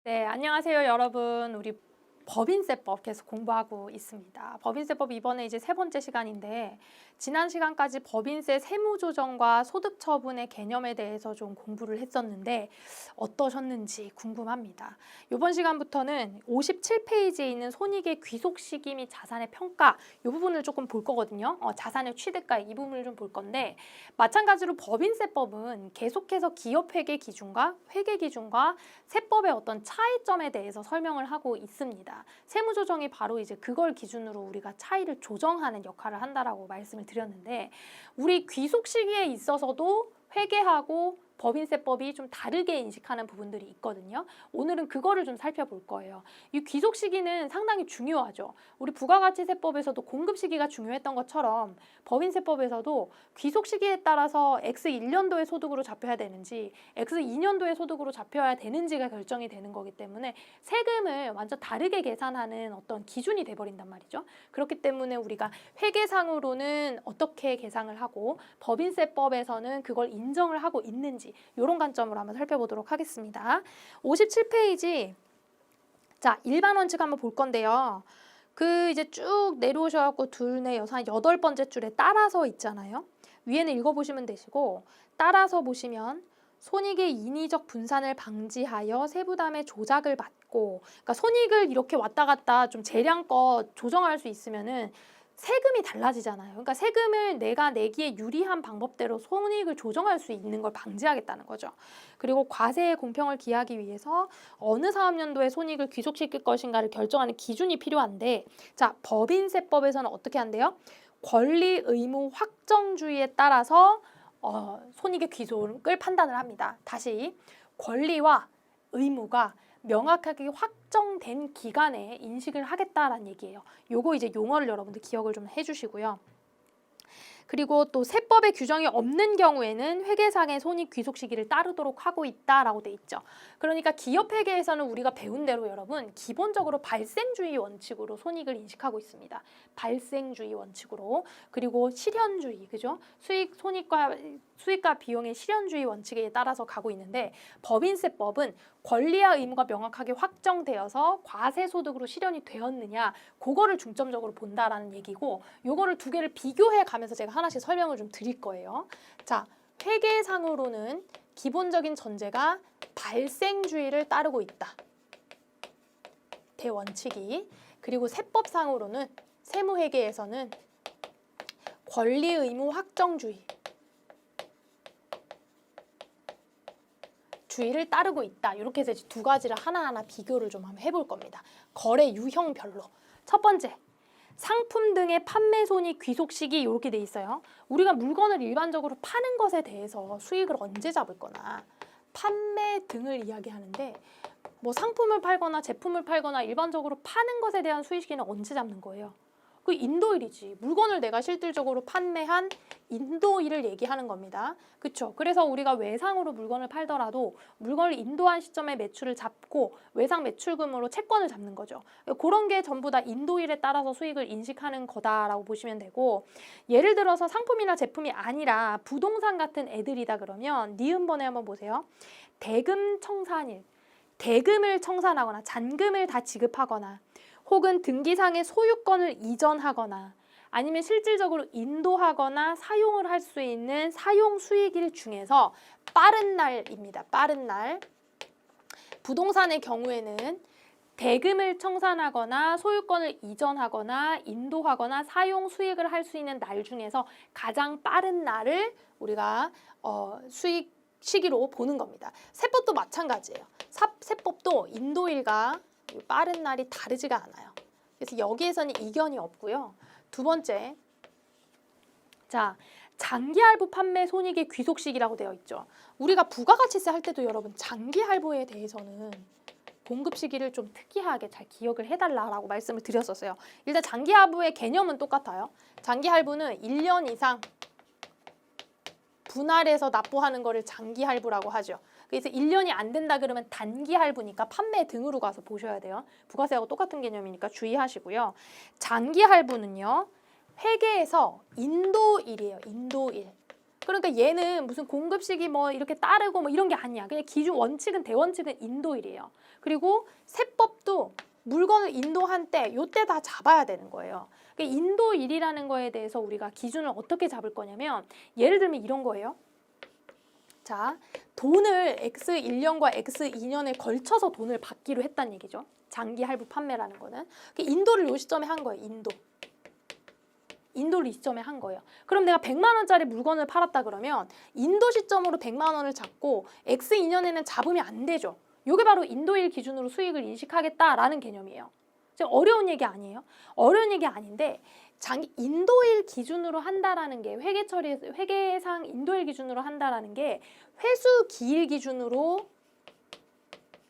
네, 안녕하세요, 여러분. 우리 법인세법 계속 공부하고 있습니다. 법인세법 이번에 이제 세 번째 시간인데 지난 시간까지 법인세 세무조정과 소득처분의 개념에 대해서 좀 공부를 했었는데 어떠셨는지 궁금합니다. 이번 시간부터는 57페이지에 있는 손익의 귀속시기 및 자산의 평가 이 부분을 조금 볼 거거든요. 자산의 취득가액 이 부분을 좀 볼 건데 마찬가지로 법인세법은 계속해서 기업회계 기준과 회계 기준과 세법의 어떤 차이점에 대해서 설명을 하고 있습니다. 세무조정이 바로 이제 그걸 기준으로 우리가 차이를 조정하는 역할을 한다라고 말씀을 드렸는데 우리 귀속 시기에 있어서도 회계하고 법인세법이 좀 다르게 인식하는 부분들이 있거든요. 오늘은 그거를 좀 살펴볼 거예요. 이 귀속 시기는 상당히 중요하죠. 우리 부가가치세법에서도 공급 시기가 중요했던 것처럼 법인세법에서도 귀속 시기에 따라서 X1년도의 소득으로 잡혀야 되는지 X2년도의 소득으로 잡혀야 되는지가 결정이 되는 거기 때문에 세금을 완전 다르게 계산하는 어떤 기준이 돼버린단 말이죠. 그렇기 때문에 우리가 회계상으로는 어떻게 계산을 하고 법인세법에서는 그걸 인정을 하고 있는지 이런 관점으로 한번 살펴보도록 하겠습니다. 57페이지 자 일반 원칙 한번 볼 건데요. 그 이제 쭉 내려오셔갖고 둘, 넷, 여섯, 한 8번째 줄에 따라서 있잖아요. 위에는 읽어보시면 되시고 따라서 보시면 손익의 인위적 분산을 방지하여 세부담의 조작을 막고 그러니까 손익을 이렇게 왔다 갔다 좀 재량껏 조정할 수 있으면은 세금이 달라지잖아요. 그러니까 세금을 내가 내기에 유리한 방법대로 손익을 조정할 수 있는 걸 방지하겠다는 거죠. 그리고 과세의 공평을 기하기 위해서 어느 사업연도에 손익을 귀속시킬 것인가를 결정하는 기준이 필요한데 자, 법인세법에서는 어떻게 한대요? 권리 의무 확정주의에 따라서 손익의 귀속을 판단을 합니다. 다시 권리와 의무가 명확하게 확정된 기간에 인식을 하겠다라는 얘기예요. 요거 이제 용어를 여러분들 기억을 좀 해주시고요. 그리고 또 세법의 규정이 없는 경우에는 회계상의 손익 귀속 시기를 따르도록 하고 있다라고 돼 있죠. 그러니까 기업 회계에서는 우리가 배운 대로 여러분 기본적으로 발생주의 원칙으로 손익을 인식하고 있습니다. 발생주의 원칙으로. 그리고 실현주의, 그죠? 수익과 비용의 실현주의 원칙에 따라서 가고 있는데 법인세법은 권리와 의무가 명확하게 확정되어서 과세소득으로 실현이 되었느냐 그거를 중점적으로 본다라는 얘기고 요거를 두 개를 비교해 가면서 제가 하나씩 설명을 좀 드릴 거예요. 자, 회계상으로는 기본적인 전제가 발생주의를 따르고 있다. 대원칙이. 그리고 세법상으로는 세무회계에서는 권리 의무 확정주의 주의를 따르고 있다. 이렇게 해서 두 가지를 하나하나 비교를 좀 한번 해볼 겁니다. 거래 유형별로. 첫 번째, 상품 등의 판매 손익 귀속 시기 이렇게 돼 있어요. 우리가 물건을 일반적으로 파는 것에 대해서 수익을 언제 잡을 거나 판매 등을 이야기하는데 뭐 상품을 팔거나 제품을 팔거나 일반적으로 파는 것에 대한 수익 시기는 언제 잡는 거예요? 그 인도일이지. 물건을 내가 실질적으로 판매한 인도일을 얘기하는 겁니다. 그렇죠? 그래서 우리가 외상으로 물건을 팔더라도 물건을 인도한 시점에 매출을 잡고 외상 매출금으로 채권을 잡는 거죠. 그런 게 전부 다 인도일에 따라서 수익을 인식하는 거다라고 보시면 되고 예를 들어서 상품이나 제품이 아니라 부동산 같은 애들이다 그러면 니은번에 한번 보세요. 대금 청산일. 대금을 청산하거나 잔금을 다 지급하거나 혹은 등기상의 소유권을 이전하거나 아니면 실질적으로 인도하거나 사용을 할 수 있는 사용 수익일 중에서 빠른 날입니다. 빠른 날. 부동산의 경우에는 대금을 청산하거나 소유권을 이전하거나 인도하거나 사용 수익을 할 수 있는 날 중에서 가장 빠른 날을 우리가 수익 시기로 보는 겁니다. 세법도 마찬가지예요. 세법도 인도일과 빠른 날이 다르지가 않아요. 그래서 여기에서는 이견이 없고요. 두 번째, 자 장기할부 판매 손익의 귀속 시기라고 되어 있죠. 우리가 부가가치세 할 때도 여러분 장기할부에 대해서는 공급 시기를 좀 특이하게 잘 기억을 해달라고 말씀을 드렸었어요. 일단 장기할부의 개념은 똑같아요. 장기할부는 1년 이상 분할해서 납부하는 거를 장기할부라고 하죠. 그래서 1년이 안 된다 그러면 단기할부니까 판매 등으로 가서 보셔야 돼요. 부가세하고 똑같은 개념이니까 주의하시고요. 장기할부는요. 회계에서 인도일이에요. 인도일. 그러니까 얘는 무슨 공급 시기 뭐 이렇게 따르고 뭐 이런 게 아니야. 그냥 기준 원칙은 대원칙은 인도일이에요. 그리고 세법도 물건을 인도한 때 요때 다 잡아야 되는 거예요. 그러니까 인도일이라는 거에 대해서 우리가 기준을 어떻게 잡을 거냐면 예를 들면 이런 거예요. 자, 돈을 X1년과 X2년에 걸쳐서 돈을 받기로 했다는 얘기죠. 장기 할부 판매라는 거는. 인도를 요 시점에 한 거예요. 인도를 이 시점에 한 거예요. 그럼 내가 100만 원짜리 물건을 팔았다 그러면 인도 시점으로 100만 원을 잡고 X2년에는 잡으면 안 되죠. 이게 바로 인도일 기준으로 수익을 인식하겠다라는 개념이에요. 지금 어려운 얘기 아니에요? 어려운 얘기 아닌데 인도일 기준으로 한다라는 게 회계상 인도일 기준으로 한다라는 게 회수 기일 기준으로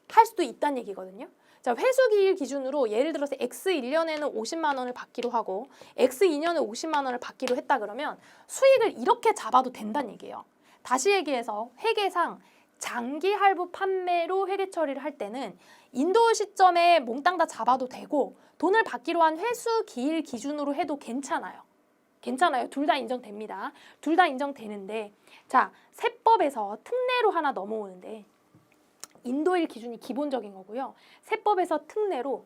할 수도 있다는 얘기거든요. 자, 회수 기일 기준으로 예를 들어서 X1년에는 50만 원을 받기로 하고 X2년에 50만 원을 받기로 했다 그러면 수익을 이렇게 잡아도 된다는 얘기예요. 다시 얘기해서 회계상 장기 할부 판매로 회계 처리를 할 때는 인도 시점에 몽땅 다 잡아도 되고 돈을 받기로 한 회수 기일 기준으로 해도 괜찮아요. 괜찮아요. 둘 다 인정됩니다. 둘 다 인정되는데 자, 세법에서 특례로 하나 넘어오는데 인도일 기준이 기본적인 거고요. 세법에서 특례로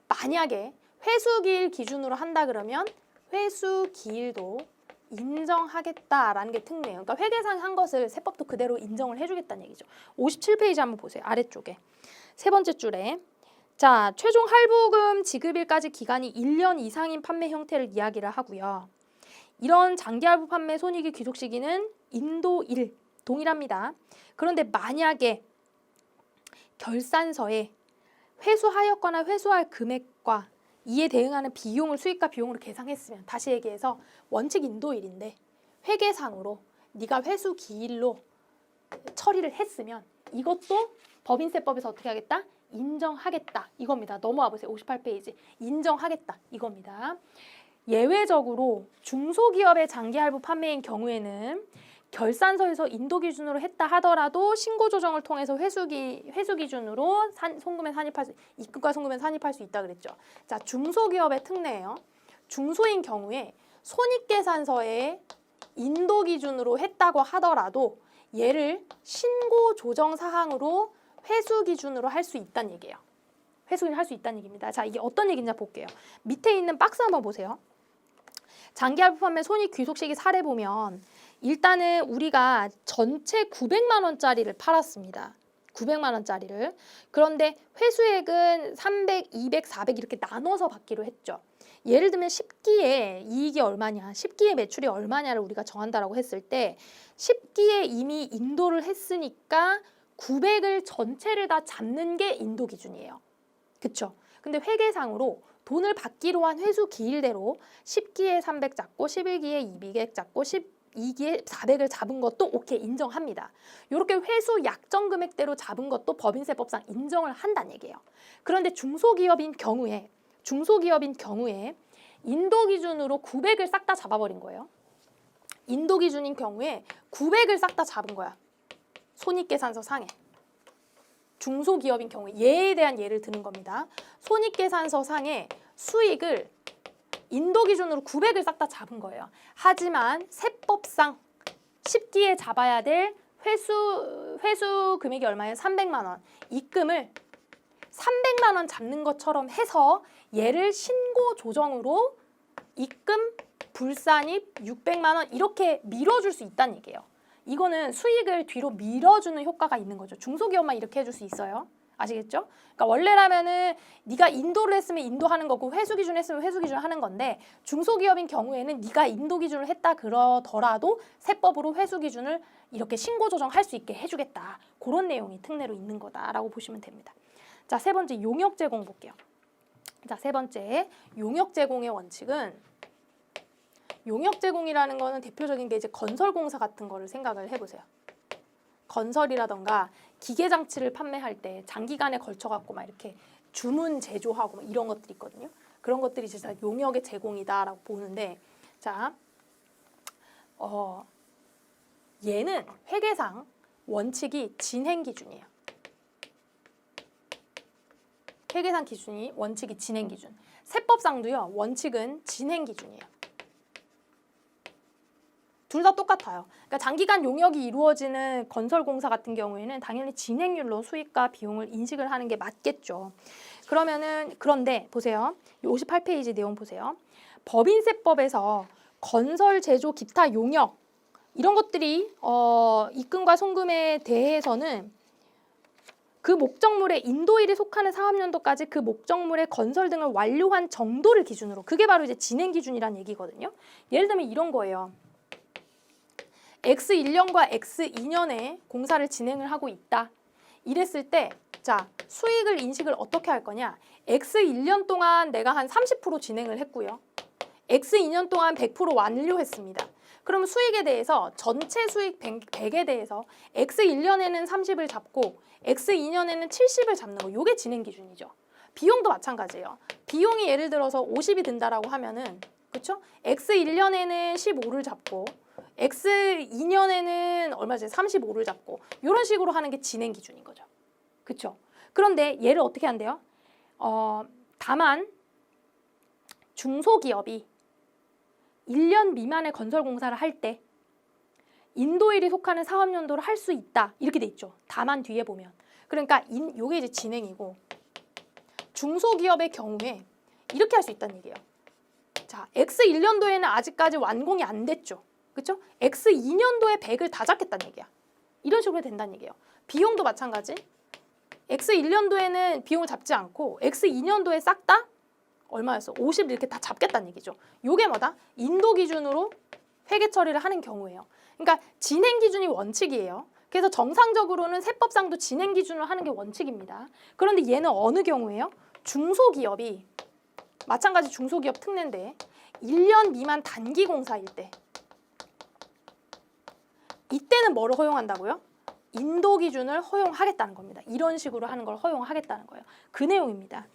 만약에 회수기일 기준으로 한다 그러면 회수기일도 인정하겠다라는 게 특례예요. 그러니까 회계상 한 것을 세법도 그대로 인정을 해주겠다는 얘기죠. 57페이지 한번 보세요. 아래쪽에. 세 번째 줄에. 자, 최종 할부금 지급일까지 기간이 1년 이상인 판매 형태를 이야기를 하고요. 이런 장기 할부 판매 손익의 귀속 시기는 인도일 동일합니다. 그런데 만약에 결산서에 회수하였거나 회수할 금액과 이에 대응하는 비용을 수익과 비용으로 계상했으면 다시 얘기해서 원칙 인도일인데 회계상으로 네가 회수 기일로 처리를 했으면 이것도 법인세법에서 어떻게 하겠다? 인정하겠다 이겁니다. 넘어와 보세요. 58페이지. 인정하겠다 이겁니다. 예외적으로 중소기업의 장기할부 판매인 경우에는 결산서에서 인도 기준으로 했다 하더라도 신고 조정을 통해서 회수 기준으로 송금에 산입할 수 입금과 송금에 산입할 수 있다 그랬죠. 자, 중소기업의 특례예요. 중소인 경우에 손익계산서에 인도 기준으로 했다고 하더라도 얘를 신고 조정 사항으로 회수 기준으로 할 수 있다는 얘기예요. 회수를 할 수 있다는 얘기입니다. 자, 이게 어떤 얘기인지 볼게요. 밑에 있는 박스 한번 보세요. 장기할부 판매 손익 귀속 시기 사례 보면 일단은 우리가 전체 900만 원짜리를 팔았습니다. 900만 원짜리를. 그런데 회수액은 300, 200, 400 이렇게 나눠서 받기로 했죠. 예를 들면 10기에 이익이 얼마냐, 10기에 매출이 얼마냐를 우리가 정한다라고 했을 때 10기에 이미 인도를 했으니까 900을 전체를 다 잡는 게 인도 기준이에요. 그쵸? 근데 회계상으로 돈을 받기로 한 회수 기일대로 10기에 300 잡고 11기에 200 잡고 12기에 400을 잡은 것도 오케이 인정합니다. 이렇게 회수 약정 금액대로 잡은 것도 법인세법상 인정을 한다는 얘기예요. 그런데 중소기업인 경우에 인도 기준으로 900을 싹 다 잡아버린 거예요. 인도 기준인 경우에 900을 싹 다 잡은 거야. 손익계산서 상에. 중소기업인 경우에 얘에 대한 예를 드는 겁니다. 손익계산서 상에 수익을 인도 기준으로 900을 싹 다 잡은 거예요. 하지만 세법상 10기에 잡아야 될 회수 금액이 얼마예요? 300만 원. 입금을 300만 원 잡는 것처럼 해서 얘를 신고 조정으로 입금 불산입 600만 원 이렇게 밀어줄 수 있다는 얘기예요. 이거는 수익을 뒤로 밀어주는 효과가 있는 거죠. 중소기업만 이렇게 해줄 수 있어요. 아시겠죠? 그러니까 원래라면은 네가 인도를 했으면 인도하는 거고 회수 기준 했으면 회수 기준 하는 건데 중소기업인 경우에는 네가 인도 기준을 했다 그러더라도 세법으로 회수 기준을 이렇게 신고 조정할 수 있게 해주겠다. 그런 내용이 특례로 있는 거다라고 보시면 됩니다. 자, 세 번째 용역 제공 볼게요. 자, 세 번째 용역 제공의 원칙은 용역 제공이라는 거는 대표적인 게 이제 건설공사 같은 거를 생각을 해보세요. 건설이라던가 기계 장치를 판매할 때 장기간에 걸쳐 갖고 막 이렇게 주문 제조하고 막 이런 것들이 있거든요. 그런 것들이 진짜 용역의 제공이다라고 보는데, 자, 얘는 회계상 원칙이 진행 기준이에요. 회계상 기준이 원칙이 진행 기준. 세법상도요 원칙은 진행 기준이에요. 둘 다 똑같아요. 그러니까 장기간 용역이 이루어지는 건설공사 같은 경우에는 당연히 진행률로 수익과 비용을 인식을 하는 게 맞겠죠. 그런데 보세요. 58페이지 내용 보세요. 법인세법에서 건설, 제조, 기타 용역 이런 것들이 입금과 송금에 대해서는 그 목적물의 인도일이 속하는 사업연도까지 그 목적물의 건설 등을 완료한 정도를 기준으로, 그게 바로 이제 진행 기준이란 얘기거든요. 예를 들면 이런 거예요. X1년과 X2년에 공사를 진행을 하고 있다. 이랬을 때, 자, 수익을 인식을 어떻게 할 거냐? X1년 동안 내가 한 30% 진행을 했고요. X2년 동안 100% 완료했습니다. 그럼 수익에 대해서 전체 수익 100에 대해서 X1년에는 30을 잡고 X2년에는 70을 잡는 거. 이게 진행 기준이죠. 비용도 마찬가지예요. 비용이 예를 들어서 50이 든다라고 하면은, 그렇죠? X1년에는 15를 잡고 X2년에는 얼마지? 35를 잡고 이런 식으로 하는 게 진행 기준인 거죠. 그렇죠? 그런데 얘를 어떻게 한대요? 다만 중소기업이 1년 미만의 건설공사를 할 때 인도일이 속하는 사업연도를 할 수 있다. 이렇게 돼 있죠. 다만 뒤에 보면. 그러니까 요게 이제 진행이고, 중소기업의 경우에 이렇게 할 수 있다는 얘기예요. 자, X1년도에는 아직까지 완공이 안 됐죠. 그렇죠? X2년도에 100을 다 잡겠다는 얘기야. 이런 식으로 된다는 얘기예요. 비용도 마찬가지. X1년도에는 비용을 잡지 않고 X2년도에 싹 다 얼마였어? 50 이렇게 다 잡겠다는 얘기죠. 요게 뭐다? 인도 기준으로 회계 처리를 하는 경우예요. 그러니까 진행 기준이 원칙이에요. 그래서 정상적으로는 세법상도 진행 기준으로 하는 게 원칙입니다. 그런데 얘는 어느 경우예요? 중소기업이, 마찬가지 중소기업 특례인데 1년 미만 단기 공사일 때, 이때는 뭐를 허용한다고요? 인도 기준을 허용하겠다는 겁니다. 이런 식으로 하는 걸 허용하겠다는 거예요. 그 내용입니다.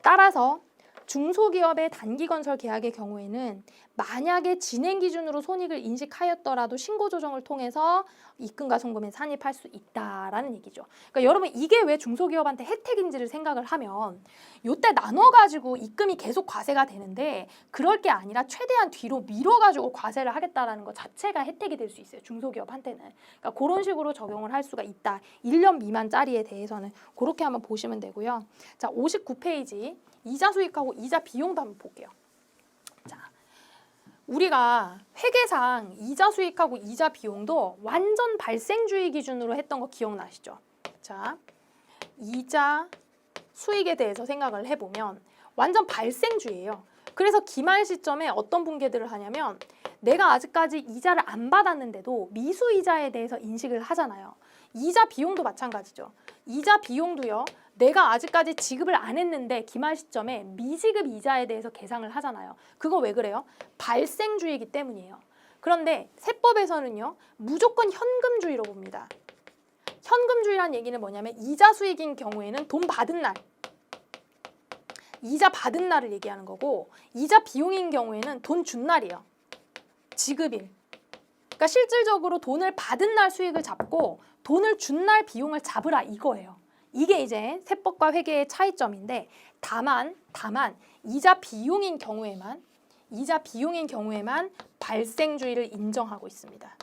따라서 중소기업의 단기건설 계약의 경우에는 만약에 진행 기준으로 손익을 인식하였더라도 신고 조정을 통해서 입금과 송금에 산입할 수 있다라는 얘기죠. 그러니까 여러분, 이게 왜 중소기업한테 혜택인지를 생각을 하면 요때 나눠가지고 입금이 계속 과세가 되는데, 그럴 게 아니라 최대한 뒤로 밀어가지고 과세를 하겠다라는 것 자체가 혜택이 될 수 있어요. 중소기업한테는. 그러니까 그런 식으로 적용을 할 수가 있다. 1년 미만짜리에 대해서는 그렇게 한번 보시면 되고요. 자, 59페이지. 이자 수익하고 이자 비용도 한번 볼게요. 자, 우리가 회계상 이자 수익하고 이자 비용도 완전 발생주의 기준으로 했던 거 기억나시죠? 자, 이자 수익에 대해서 생각을 해보면 완전 발생주의예요. 그래서 기말 시점에 어떤 분계들을 하냐면, 내가 아직까지 이자를 안 받았는데도 미수이자에 대해서 인식을 하잖아요. 이자 비용도 마찬가지죠. 이자 비용도요. 내가 아직까지 지급을 안 했는데 기말 시점에 미지급 이자에 대해서 계상을 하잖아요. 그거 왜 그래요? 발생주의이기 때문이에요. 그런데 세법에서는요, 무조건 현금주의로 봅니다. 현금주의란 얘기는 뭐냐면, 이자 수익인 경우에는 돈 받은 날, 이자 받은 날을 얘기하는 거고, 이자 비용인 경우에는 돈 준 날이에요. 지급일. 그러니까 실질적으로 돈을 받은 날 수익을 잡고 돈을 준 날 비용을 잡으라, 이거예요. 이게 이제 세법과 회계의 차이점인데, 다만 이자 비용인 경우에만 발생주의를 인정하고 있습니다.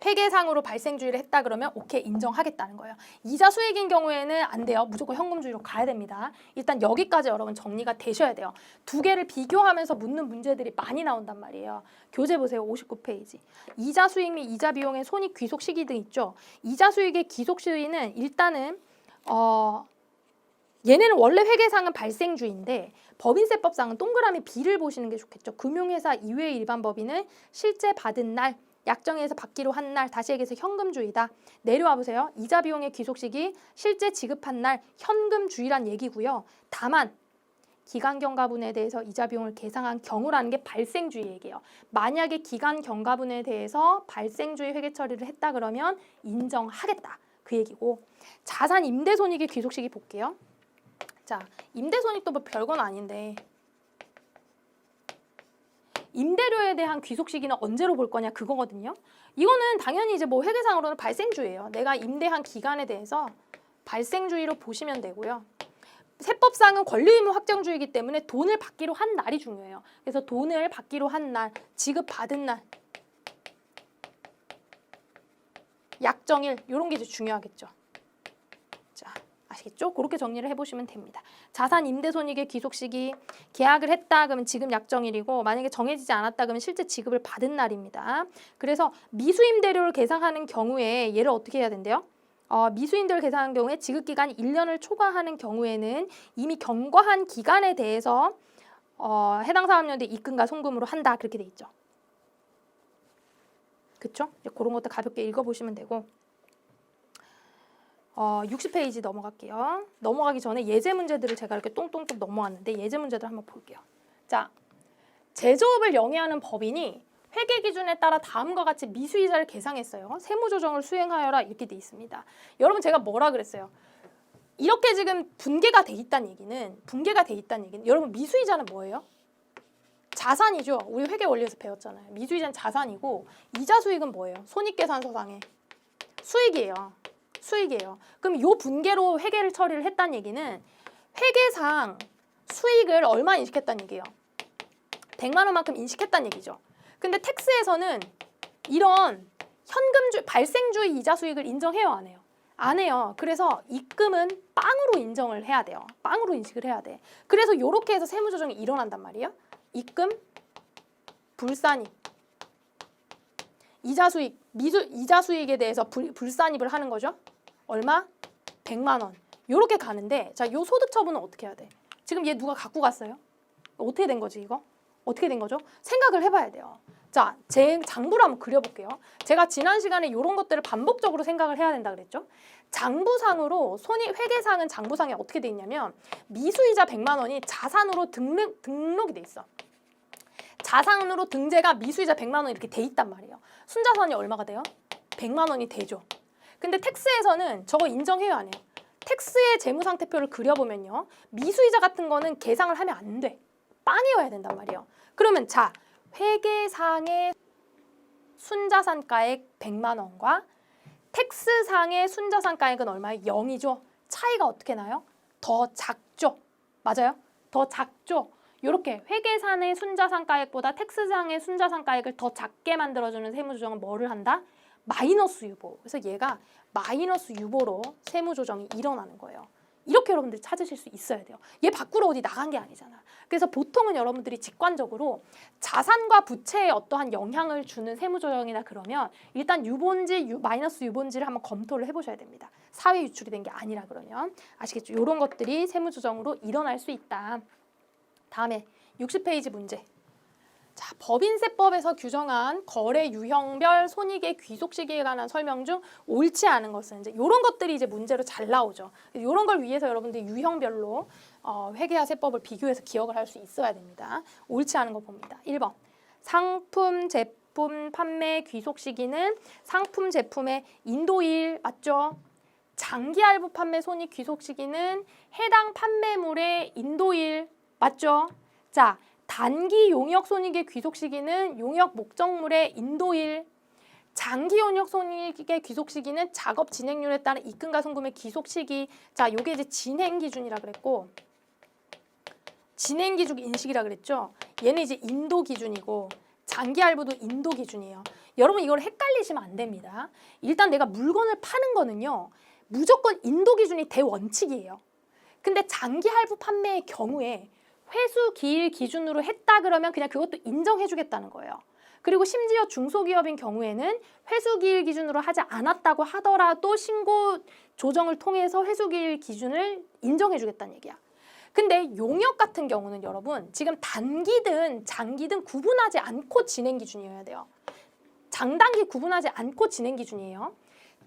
회계상으로 발생주의를 했다 그러면 오케이, 인정하겠다는 거예요. 이자 수익인 경우에는 안 돼요. 무조건 현금주의로 가야 됩니다. 일단 여기까지 여러분 정리가 되셔야 돼요. 두 개를 비교하면서 묻는 문제들이 많이 나온단 말이에요. 교재 보세요. 59페이지. 이자 수익 및 이자 비용의 손익 귀속 시기 등 있죠. 이자 수익의 귀속 시기는 일단은 얘네는 원래 회계상은 발생주의인데 법인세법상은 동그라미 B를 보시는 게 좋겠죠. 금융회사 이외의 일반 법인은 실제 받은 날, 약정에서 받기로 한 날, 다시 얘기해서 현금주의다. 내려와 보세요. 이자 비용의 귀속 시기, 실제 지급한 날, 현금주의란 얘기고요. 다만 기간 경과분에 대해서 이자 비용을 계상한 경우라는 게 발생주의 얘기예요. 만약에 기간 경과분에 대해서 발생주의 회계 처리를 했다 그러면 인정하겠다, 그 얘기고. 자산 임대 손익의 귀속 시기 볼게요. 자, 임대 손익도 뭐 별건 아닌데, 임대료에 대한 귀속 시기는 언제로 볼 거냐, 그거거든요. 이거는 당연히 이제 뭐 회계상으로는 발생주의예요. 내가 임대한 기간에 대해서 발생주의로 보시면 되고요. 세법상은 권리의무 확정주의이기 때문에 돈을 받기로 한 날이 중요해요. 그래서 돈을 받기로 한 날, 지급받은 날, 약정일 이런 게 이제 중요하겠죠. 자, 아시겠죠? 그렇게 정리를 해보시면 됩니다. 자산 임대손익의 귀속 시기, 계약을 했다 그러면 지급 약정일이고 만약에 정해지지 않았다 그러면 실제 지급을 받은 날입니다. 그래서 미수임대료를 계산하는 경우에 얘를 어떻게 해야 된대요? 미수임대를 계산하는 경우에 지급기간이 1년을 초과하는 경우에는 이미 경과한 기간에 대해서 해당 사업연대 입금과 송금으로 한다 그렇게 돼 있죠. 그쵸? 그런 것도 가볍게 읽어보시면 되고 60페이지 넘어갈게요. 넘어가기 전에 예제 문제들을 제가 이렇게 똥똥똥 넘어왔는데 예제 문제들 한번 볼게요. 자, 제조업을 영위하는 법인이 회계 기준에 따라 다음과 같이 미수이자를 계상했어요. 세무조정을 수행하여라 이렇게 돼 있습니다. 여러분 제가 뭐라 그랬어요? 이렇게 지금 분개가 돼 있다는 얘기는 여러분 미수이자는 뭐예요? 자산이죠. 우리 회계 원리에서 배웠잖아요. 미수이자는 자산이고 이자 수익은 뭐예요? 손익계산서상의 수익이에요. 그럼 이 분개로 회계를 처리를 했다는 얘기는 회계상 수익을 얼마 인식했다는 얘기예요? 100만 원만큼 인식했다는 얘기죠. 근데 텍스에서는 이런 발생주의 이자 수익을 인정해요, 안 해요? 안 해요. 그래서 입금은 빵으로 인정을 해야 돼요. 빵으로 인식을 해야 돼. 그래서 이렇게 해서 세무조정이 일어난단 말이에요. 입금, 불산입, 이자 수익에 대해서 불산입을 하는 거죠. 얼마? 100만 원. 이렇게 가는데 자, 요 소득 처분은 어떻게 해야 돼? 지금 얘 누가 갖고 갔어요? 어떻게 된 거지 이거? 어떻게 된 거죠? 생각을 해봐야 돼요. 자, 제 장부를 한번 그려볼게요. 제가 지난 시간에 이런 것들을 반복적으로 생각을 해야 된다 그랬죠? 장부상으로 회계상은 장부상에 어떻게 돼 있냐면 미수이자 100만 원이 자산으로 등록이 돼 있어. 자산으로 등재가 미수이자 100만 원 이렇게 돼 있단 말이에요. 순자산이 얼마가 돼요? 100만 원이 되죠. 근데 텍스에서는 저거 인정해요, 안 해요? 텍스의 재무상태표를 그려보면요. 미수이자 같은 거는 계상을 하면 안 돼. 빵이어야 된단 말이에요. 그러면 자, 회계상의 순자산가액 100만 원과 텍스상의 순자산가액은 얼마예요? 0이죠. 차이가 어떻게 나요? 더 작죠. 맞아요? 더 작죠. 이렇게 회계상의 순자산가액보다 텍스상의 순자산가액을 더 작게 만들어주는 세무조정은 뭐를 한다? 마이너스 유보. 그래서 얘가 마이너스 유보로 세무조정이 일어나는 거예요. 이렇게 여러분들이 찾으실 수 있어야 돼요. 얘 밖으로 어디 나간 게 아니잖아. 그래서 보통은 여러분들이 직관적으로 자산과 부채에 어떠한 영향을 주는 세무조정이나 그러면 일단 마이너스 유본지를 한번 검토를 해보셔야 됩니다. 사회 유출이 된 게 아니라 그러면. 아시겠죠? 이런 것들이 세무조정으로 일어날 수 있다. 다음에 60페이지 문제. 자, 법인세법에서 규정한 거래 유형별 손익의 귀속 시기에 관한 설명 중 옳지 않은 것은 이제 이런 것들이 이제 문제로 잘 나오죠. 이런 걸 위해서 여러분들이 유형별로 회계와 세법을 비교해서 기억을 할 수 있어야 됩니다. 옳지 않은 거 봅니다. 1번. 상품, 제품, 판매 귀속 시기는 상품, 제품의 인도일 맞죠? 장기 할부 판매 손익 귀속 시기는 해당 판매물의 인도일 맞죠? 자, 단기 용역 손익의 귀속 시기는 용역 목적물의 인도일, 장기 용역 손익의 귀속 시기는 작업 진행률에 따른 입금과 송금의 귀속 시기. 자, 요게 이제 진행 기준이라 그랬고, 진행 기준 인식이라 그랬죠. 얘는 이제 인도 기준이고, 장기 할부도 인도 기준이에요. 여러분 이걸 헷갈리시면 안 됩니다. 일단 내가 물건을 파는 거는요, 무조건 인도 기준이 대원칙이에요. 근데 장기 할부 판매의 경우에 회수 기일 기준으로 했다 그러면 그냥 그것도 인정해 주겠다는 거예요. 그리고 심지어 중소기업인 경우에는 회수 기일 기준으로 하지 않았다고 하더라도 신고 조정을 통해서 회수 기일 기준을 인정해 주겠다는 얘기야. 근데 용역 같은 경우는 여러분 지금 단기든 장기든 구분하지 않고 진행 기준이어야 돼요. 장단기 구분하지 않고 진행 기준이에요.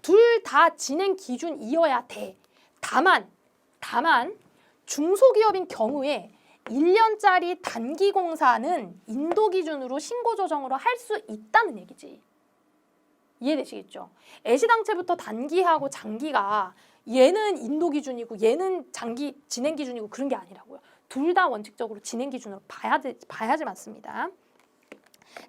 둘 다 진행 기준이어야 돼. 다만 중소기업인 경우에 1년짜리 단기 공사는 인도 기준으로 신고 조정으로 할 수 있다는 얘기지. 이해되시겠죠? 애시당초부터 단기하고 장기가 얘는 인도 기준이고 얘는 장기 진행 기준이고 그런 게 아니라고요. 둘 다 원칙적으로 진행 기준으로 봐야지 맞습니다.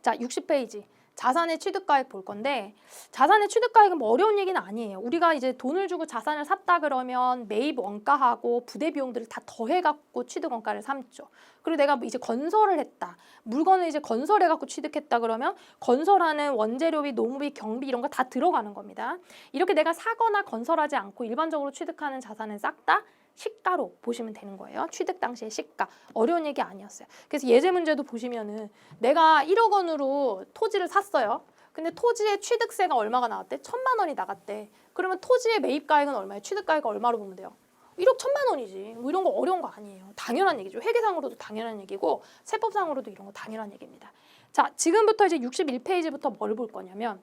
자, 60페이지. 자산의 취득가액 볼 건데 자산의 취득가액은 뭐 어려운 얘기는 아니에요. 우리가 이제 돈을 주고 자산을 샀다 그러면 매입 원가하고 부대 비용들을 다 더해갖고 취득 원가를 삼죠. 그리고 내가 이제 건설을 했다. 물건을 이제 건설해갖고 취득했다 그러면 건설하는 원재료비, 노무비, 경비 이런 거 다 들어가는 겁니다. 이렇게 내가 사거나 건설하지 않고 일반적으로 취득하는 자산은 싹 다 시가로 보시면 되는 거예요. 취득 당시의 시가. 어려운 얘기 아니었어요. 그래서 예제 문제도 보시면은 내가 1억 원으로 토지를 샀어요. 근데 토지의 취득세가 얼마가 나왔대? 1,000만 원이 나갔대. 그러면 토지의 매입가액은 얼마예요? 취득가액은 얼마로 보면 돼요? 1억 1,000만 원이지. 뭐 이런 거 어려운 거 아니에요. 당연한 얘기죠. 회계상으로도 당연한 얘기고 세법상으로도 이런 거 당연한 얘기입니다. 자, 지금부터 이제 61페이지부터 뭘 볼 거냐면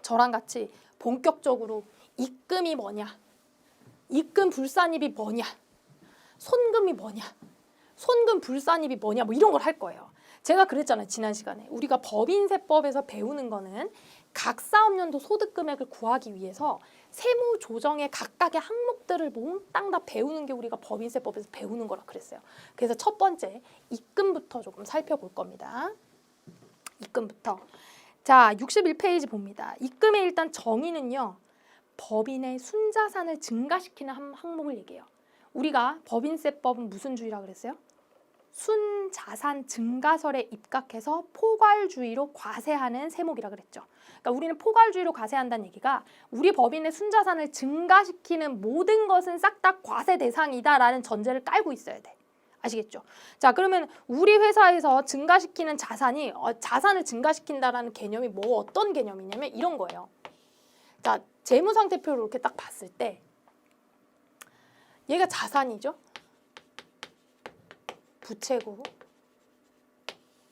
저랑 같이 본격적으로 입금이 뭐냐? 입금 불산입이 뭐냐? 손금이 뭐냐? 손금 불산입이 뭐냐? 뭐 이런 걸 할 거예요. 제가 그랬잖아요. 지난 시간에. 우리가 법인세법에서 배우는 거는 각 사업연도 소득금액을 구하기 위해서 세무조정의 각각의 항목들을 몽땅 다 배우는 게 우리가 법인세법에서 배우는 거라 그랬어요. 그래서 첫 번째 입금부터 조금 살펴볼 겁니다. 입금부터. 자, 61페이지 봅니다. 입금의 일단 정의는요. 법인의 순자산을 증가시키는 항목을 얘기해요. 우리가 법인세법은 무슨 주의라 그랬어요? 순자산 증가설에 입각해서 포괄주의로 과세하는 세목이라 그랬죠. 그러니까 우리는 포괄주의로 과세한다는 얘기가 우리 법인의 순자산을 증가시키는 모든 것은 싹 다 과세 대상이다라는 전제를 깔고 있어야 돼. 아시겠죠? 자, 그러면 우리 회사에서 증가시키는 자산이 자산을 증가시킨다라는 개념이 뭐 어떤 개념이냐면 이런 거예요. 자, 재무상태표를 이렇게 딱 봤을 때 얘가 자산이죠. 부채고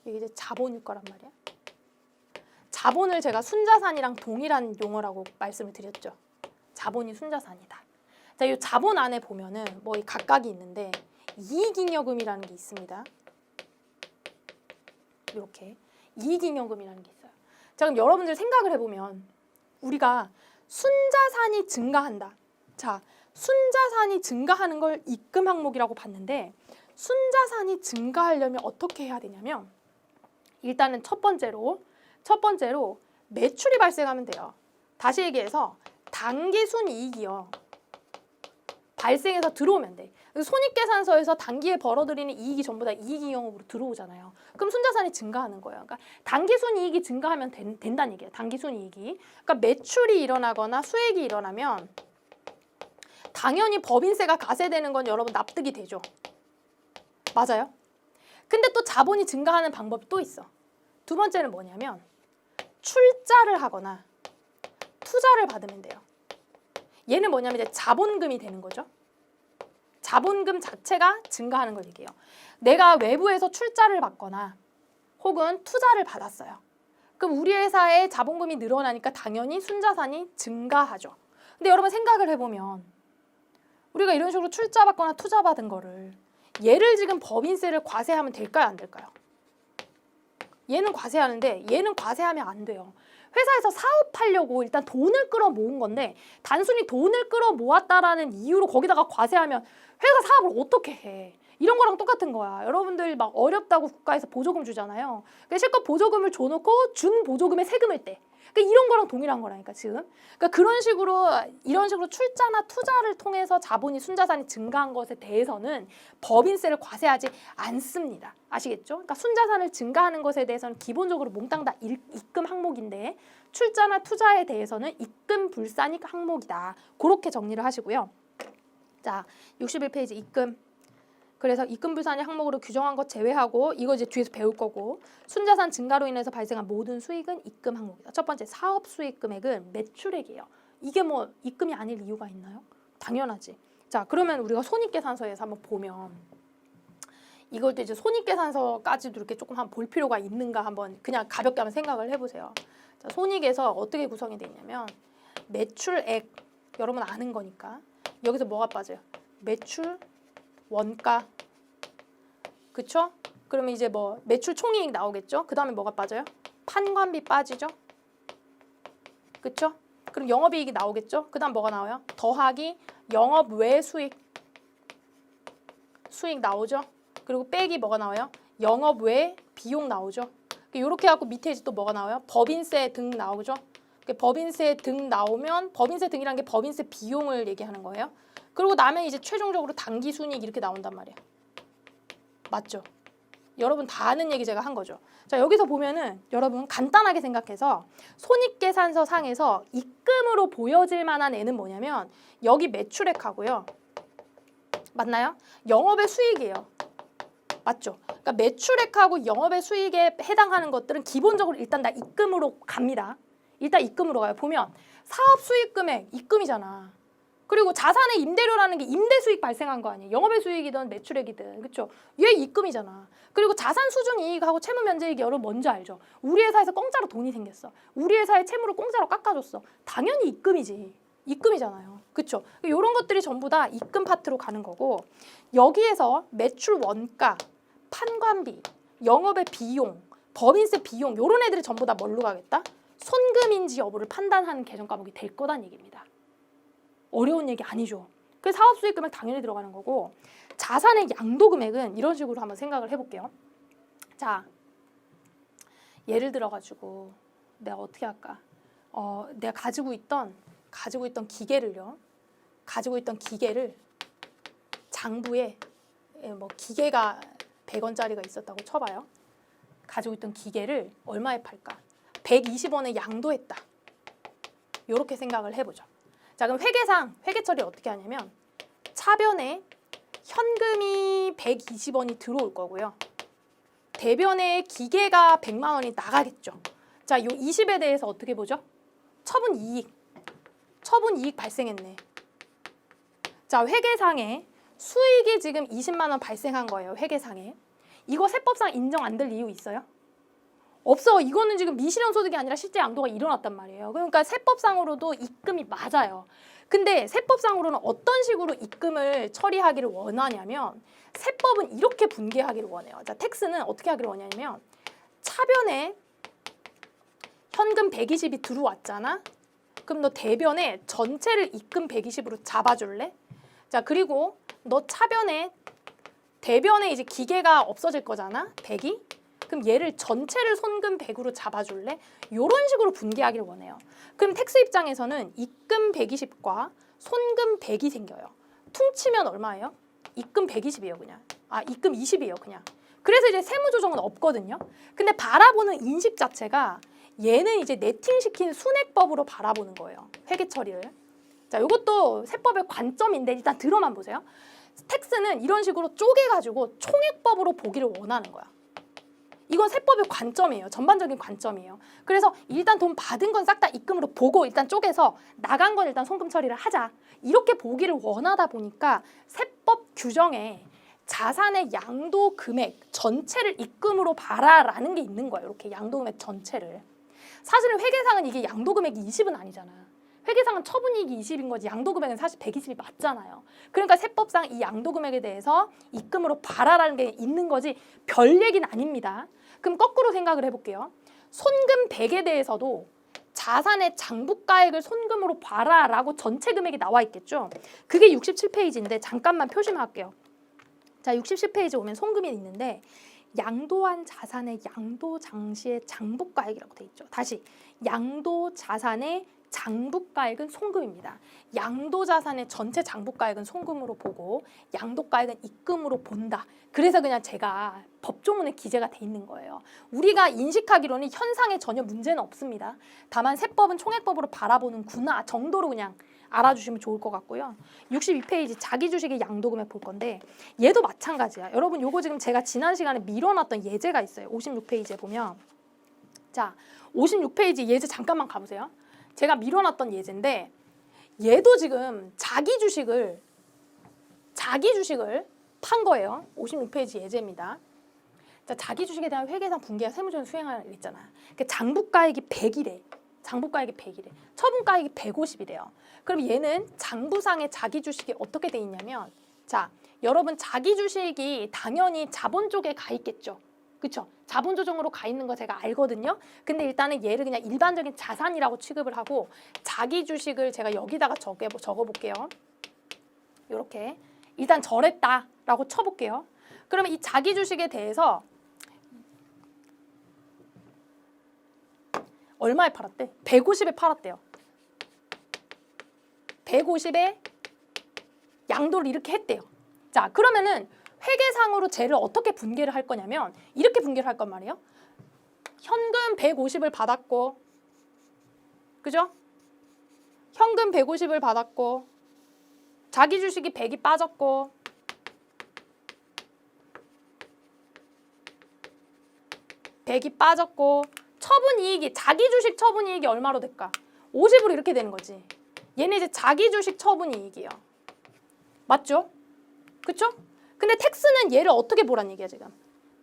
이게 이제 자본일 거란 말이야. 자본을 제가 순자산이랑 동일한 용어라고 말씀을 드렸죠. 자본이 순자산이다. 자, 이 자본 안에 보면은 뭐 각각이 있는데 이익잉여금이라는 게 있습니다. 이렇게 이익잉여금이라는 게 있어요. 자, 그럼 여러분들 생각을 해보면 우리가 순자산이 증가한다. 자, 순자산이 증가하는 걸 입금 항목이라고 봤는데 순자산이 증가하려면 어떻게 해야 되냐면 일단은 첫 번째로 매출이 발생하면 돼요. 다시 얘기해서 당기순이익이요. 발생해서 들어오면 돼. 손익계산서에서 단기에 벌어들이는 이익이 전부 다 이익잉여금으로 들어오잖아요. 그럼 순자산이 증가하는 거예요. 그러니까 당기순이익이 증가하면 된다는 얘기예요. 당기순이익이. 그러니까 매출이 일어나거나 수익이 일어나면 당연히 법인세가 가세되는 건 여러분 납득이 되죠. 맞아요? 근데 또 자본이 증가하는 방법이 또 있어. 두 번째는 뭐냐면 출자를 하거나 투자를 받으면 돼요. 얘는 뭐냐면 이제 자본금이 되는 거죠. 자본금 자체가 증가하는 걸 얘기해요. 내가 외부에서 출자를 받거나 혹은 투자를 받았어요. 그럼 우리 회사의 자본금이 늘어나니까 당연히 순자산이 증가하죠. 근데 여러분 생각을 해보면 우리가 이런 식으로 출자 받거나 투자 받은 거를 얘를 지금 법인세를 과세하면 될까요? 안 될까요? 얘는 과세하는데 얘는 과세하면 안 돼요. 회사에서 사업하려고 일단 돈을 끌어모은 건데 단순히 돈을 끌어모았다라는 이유로 거기다가 과세하면 회사 사업을 어떻게 해? 이런 거랑 똑같은 거야. 여러분들 막 어렵다고 국가에서 보조금 주잖아요. 실컷 보조금을 줘놓고 준 보조금에 세금을 떼. 그러니까 이런 거랑 동일한 거라니까 지금. 그러니까 이런 식으로 출자나 투자를 통해서 자본이 순자산이 증가한 것에 대해서는 법인세를 과세하지 않습니다. 아시겠죠? 그러니까 순자산을 증가하는 것에 대해서는 기본적으로 몽땅 다 입금 항목인데 출자나 투자에 대해서는 입금 불산익 항목이다. 그렇게 정리를 하시고요. 자, 61페이지 입금. 그래서 입금 불산익 항목으로 규정한 것 제외하고 이거 이제 뒤에서 배울 거고 순자산 증가로 인해서 발생한 모든 수익은 입금 항목이다. 첫 번째 사업 수익 금액은 매출액이에요. 이게 뭐 입금이 아닐 이유가 있나요? 당연하지. 자, 그러면 우리가 손익계산서에서 한번 보면 이걸 또 이제 손익계산서까지도 이렇게 조금 한번 볼 필요가 있는가 한번 그냥 가볍게 한번 생각을 해보세요. 자, 손익에서 어떻게 구성이 되어 있냐면 매출액 여러분 아는 거니까 여기서 뭐가 빠져요? 매출 원가, 그쵸? 그러면 이제 뭐 매출 총이익 나오겠죠? 그 다음에 뭐가 빠져요? 판관비 빠지죠? 그쵸? 그럼 영업이익이 나오겠죠? 그 다음 뭐가 나와요? 더하기 영업 외 수익 나오죠? 그리고 빼기 뭐가 나와요? 영업 외 비용 나오죠? 이렇게 해갖고 밑에 이제 또 뭐가 나와요? 법인세 등 나오죠. 법인세 등 나오면 법인세 등이라는 게 법인세 비용을 얘기하는 거예요. 그리고 나면 이제 최종적으로 당기순이익 이렇게 나온단 말이에요. 맞죠? 여러분 다 아는 얘기 제가 한 거죠. 자, 여기서 보면은 여러분 간단하게 생각해서 손익계산서 상에서 입금으로 보여질 만한 애는 뭐냐면 여기 매출액하고요. 맞나요? 영업의 수익이에요. 맞죠? 그러니까 매출액하고 영업의 수익에 해당하는 것들은 기본적으로 일단 다 입금으로 갑니다. 일단 입금으로 가요. 보면 사업 수익 금액 입금이잖아. 그리고 자산의 임대료라는 게 임대 수익 발생한 거 아니에요. 영업의 수익이든 매출액이든. 그렇죠? 얘 입금이잖아. 그리고 자산 수준 이익하고 채무 면제 이익이 여러분 뭔지 알죠? 우리 회사에서 공짜로 돈이 생겼어. 우리 회사의 채무를 공짜로 깎아줬어. 당연히 입금이지. 입금이잖아요. 그렇죠? 이런 것들이 전부 다 입금 파트로 가는 거고 여기에서 매출 원가, 판관비, 영업의 비용, 법인세 비용 이런 애들이 전부 다 뭘로 가겠다? 손금인지 여부를 판단하는 계정 과목이 될 거란 얘기입니다. 어려운 얘기 아니죠. 그 사업 수익 금액 당연히 들어가는 거고 자산의 양도 금액은 이런 식으로 한번 생각을 해볼게요. 자, 예를 들어가지고 내가 어떻게 할까? 내가 가지고 있던 기계를요. 가지고 있던 기계를 장부에 뭐 기계가 100원짜리가 있었다고 쳐봐요. 가지고 있던 기계를 얼마에 팔까? 120원에 양도했다. 이렇게 생각을 해보죠. 자, 그럼 회계 처리 어떻게 하냐면 차변에 현금이 120원이 들어올 거고요. 대변에 기계가 100만 원이 나가겠죠. 자, 요 20에 대해서 어떻게 보죠? 처분 이익 발생했네. 자, 회계상에 수익이 지금 20만 원 발생한 거예요. 회계상에. 이거 세법상 인정 안 될 이유 있어요? 없어. 이거는 지금 미실현 소득이 아니라 실제 양도가 일어났단 말이에요. 그러니까 세법상으로도 입금이 맞아요. 근데 세법상으로는 어떤 식으로 입금을 처리하기를 원하냐면 세법은 이렇게 분개하기를 원해요. 자, 텍스는 어떻게 하기를 원하냐면 차변에 현금 120이 들어왔잖아. 그럼 너 대변에 전체를 입금 120으로 잡아줄래? 자, 그리고 너 차변에 대변에 이제 기계가 없어질 거잖아. 100이. 그럼 얘를 전체를 손금 100으로 잡아줄래? 이런 식으로 분개하기를 원해요. 그럼 텍스 입장에서는 입금 120과 손금 100이 생겨요. 퉁치면 얼마예요? 입금 120이에요, 그냥. 입금 20이에요, 그냥. 그래서 이제 세무조정은 없거든요. 근데 바라보는 인식 자체가 얘는 이제 네팅시킨 순액법으로 바라보는 거예요. 회계 처리를. 자, 이것도 세법의 관점인데 일단 들어만 보세요. 텍스는 이런 식으로 쪼개가지고 총액법으로 보기를 원하는 거야. 이건 세법의 관점이에요. 전반적인 관점이에요. 그래서 일단 돈 받은 건 싹 다 입금으로 보고 일단 쪼개서 나간 건 일단 송금 처리를 하자. 이렇게 보기를 원하다 보니까 세법 규정에 자산의 양도 금액 전체를 입금으로 봐라라는 게 있는 거예요. 이렇게 양도 금액 전체를. 사실은 회계상은 이게 양도 금액이 20은 아니잖아. 회계상은 처분이익이 20인 거지 양도 금액은 사실 120이 맞잖아요. 그러니까 세법상 이 양도 금액에 대해서 입금으로 봐라라는 게 있는 거지 별 얘기는 아닙니다. 그럼 거꾸로 생각을 해볼게요. 손금 100에 대해서도 자산의 장부가액을 손금으로 봐라라고 전체 금액이 나와 있겠죠. 그게 67페이지인데 잠깐만 표시만 할게요. 자, 67페이지 오면 손금이 있는데 양도한 자산의 양도 장시의 장부가액이라고 돼 있죠. 다시 양도 자산의 장부가액은 송금입니다. 양도자산의 전체 장부가액은 송금으로 보고 양도가액은 입금으로 본다. 그래서 그냥 제가 법조문에 기재가 돼 있는 거예요. 우리가 인식하기로는 현상에 전혀 문제는 없습니다. 다만 세법은 총액법으로 바라보는구나 정도로 그냥 알아주시면 좋을 것 같고요. 62페이지 자기주식의 양도금액 볼 건데 얘도 마찬가지야. 여러분 요거 지금 제가 지난 시간에 밀어놨던 예제가 있어요. 56페이지에 보면 자 56페이지 예제 잠깐만 가보세요. 제가 밀어놨던 예제인데 얘도 지금 자기 주식을 판 거예요. 56페이지 예제입니다. 자, 자기 주식에 대한 회계상 분기와 세무조정 수행을 했잖아. 그러니까 장부가액이 100이래. 장부가액이 100이래. 처분가액이 150이래요. 그럼 얘는 장부상의 자기 주식이 어떻게 돼 있냐면 자, 여러분 자기 주식이 당연히 자본 쪽에 가 있겠죠. 그렇죠? 자본 조정으로 가 있는 거 제가 알거든요. 근데 일단은 얘를 그냥 일반적인 자산이라고 취급을 하고 자기 주식을 제가 여기다가 적어볼게요. 이렇게 일단 저랬다라고 쳐볼게요. 그러면 이 자기 주식에 대해서 얼마에 팔았대? 150에 팔았대요. 150에 양도를 이렇게 했대요. 자, 그러면은 회계상으로 쟤를 어떻게 분계를 할 거냐면 이렇게 분계를 할 건 말이에요. 현금 150을 받았고, 그죠? 현금 150을 받았고, 자기 주식이 100이 빠졌고, 처분이익이, 자기 주식 처분이익이 얼마로 될까? 50으로 이렇게 되는 거지. 얘는 이제 자기 주식 처분이익이에요. 맞죠? 그쵸? 근데 텍스는 얘를 어떻게 보란 얘기야 지금?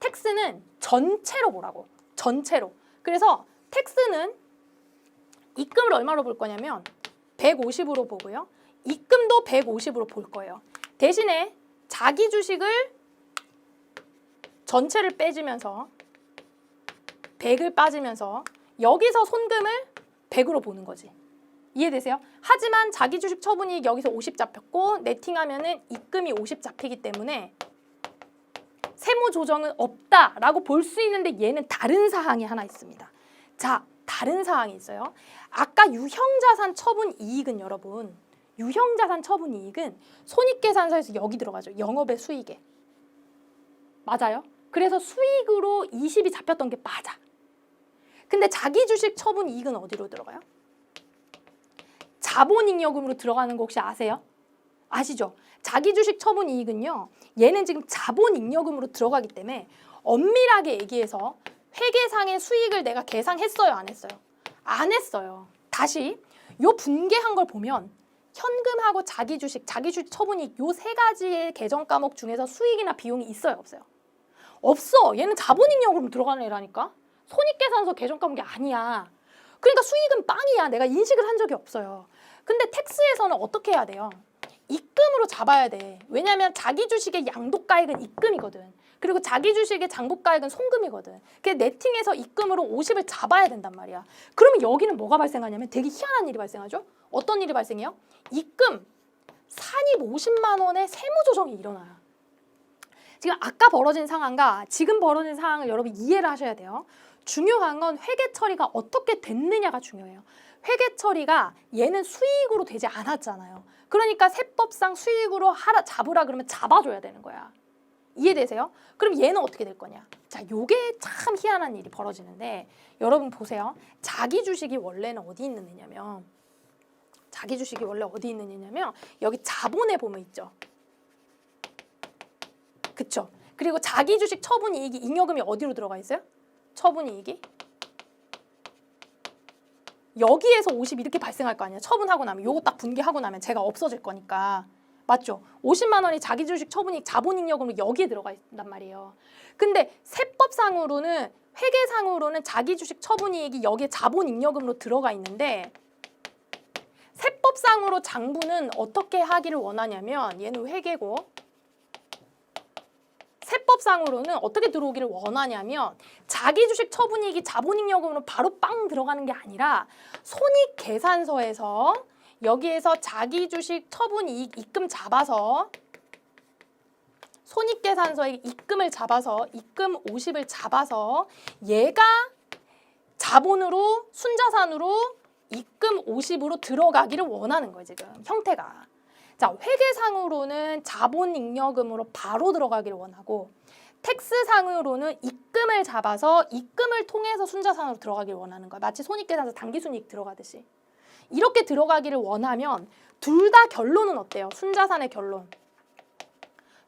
텍스는 전체로 보라고. 전체로. 그래서 텍스는 입금을 얼마로 볼 거냐면 150으로 보고요. 입금도 150으로 볼 거예요. 대신에 자기 주식을 전체를 빼주면서 100을 빠지면서 여기서 손금을 100으로 보는 거지. 이해되세요? 하지만 자기 주식 처분이익 여기서 50 잡혔고 네팅하면은 입금이 50 잡히기 때문에 세무 조정은 없다라고 볼 수 있는데 얘는 다른 사항이 하나 있습니다. 자, 다른 사항이 있어요. 아까 유형자산 처분이익은 여러분, 유형자산 처분이익은 손익계산서에서 여기 들어가죠. 영업의 수익에. 맞아요? 그래서 수익으로 20이 잡혔던 게 맞아. 근데 자기 주식 처분이익은 어디로 들어가요? 자본잉여금으로 들어가는 거 혹시 아세요? 아시죠? 자기 주식 처분이익은요. 얘는 지금 자본잉여금으로 들어가기 때문에 엄밀하게 얘기해서 회계상의 수익을 내가 계상했어요? 안 했어요? 안 했어요. 다시 요 분계한 걸 보면 현금하고 자기 주식 처분이익 요 세 가지의 계정 과목 중에서 수익이나 비용이 있어요? 없어요? 없어. 얘는 자본잉여금으로 들어가는 애라니까. 손익계산서 계정 과목이 아니야. 그러니까 수익은 빵이야. 내가 인식을 한 적이 없어요. 근데 텍스에서는 어떻게 해야 돼요? 입금으로 잡아야 돼. 왜냐하면 자기 주식의 양도가액은 입금이거든. 그리고 자기 주식의 장부가액은 송금이거든. 그 네팅해서 입금으로 50을 잡아야 된단 말이야. 그러면 여기는 뭐가 발생하냐면 되게 희한한 일이 발생하죠? 어떤 일이 발생해요? 입금, 산입 50만 원의 세무조정이 일어나요. 지금 아까 벌어진 상황과 지금 벌어진 상황을 여러분 이해를 하셔야 돼요. 중요한 건 회계 처리가 어떻게 됐느냐가 중요해요. 회계 처리가 얘는 수익으로 되지 않았잖아요. 그러니까 세법상 수익으로 잡으라 그러면 잡아줘야 되는 거야. 이해되세요? 그럼 얘는 어떻게 될 거냐? 자, 요게 참 희한한 일이 벌어지는데 여러분 보세요. 자기 주식이 원래는 어디 있는 애냐면 자기 주식이 원래 어디 있는 애냐면 여기 자본에 보면 있죠. 그쵸? 그리고 자기 주식 처분이익이 잉여금이 어디로 들어가 있어요? 처분이익이 여기에서 50 이렇게 발생할 거 아니에요. 처분하고 나면 요거 딱 분개하고 나면 제가 없어질 거니까. 맞죠? 50만 원이 자기 주식 처분이익 자본잉여금으로 여기에 들어가 있단 말이에요. 근데 세법상으로는 회계상으로는 자기 주식 처분이익이 여기에 자본잉여금으로 들어가 있는데 세법상으로 장부는 어떻게 하기를 원하냐면 얘는 회계고 세법상으로는 어떻게 들어오기를 원하냐면 자기 주식 처분이익이 자본잉여금으로 바로 빵 들어가는 게 아니라 손익계산서에서 여기에서 자기 주식 처분이익 입금 잡아서 손익계산서에 입금을 잡아서 입금 50을 잡아서 얘가 자본으로 순자산으로 입금 50으로 들어가기를 원하는 거예요. 지금 형태가. 자, 회계상으로는 자본잉여금으로 바로 들어가기를 원하고 텍스상으로는 입금을 잡아서 입금을 통해서 순자산으로 들어가기를 원하는 거야. 마치 손익계산서 당기순이익 들어가듯이. 이렇게 들어가기를 원하면 둘 다 결론은 어때요? 순자산의 결론.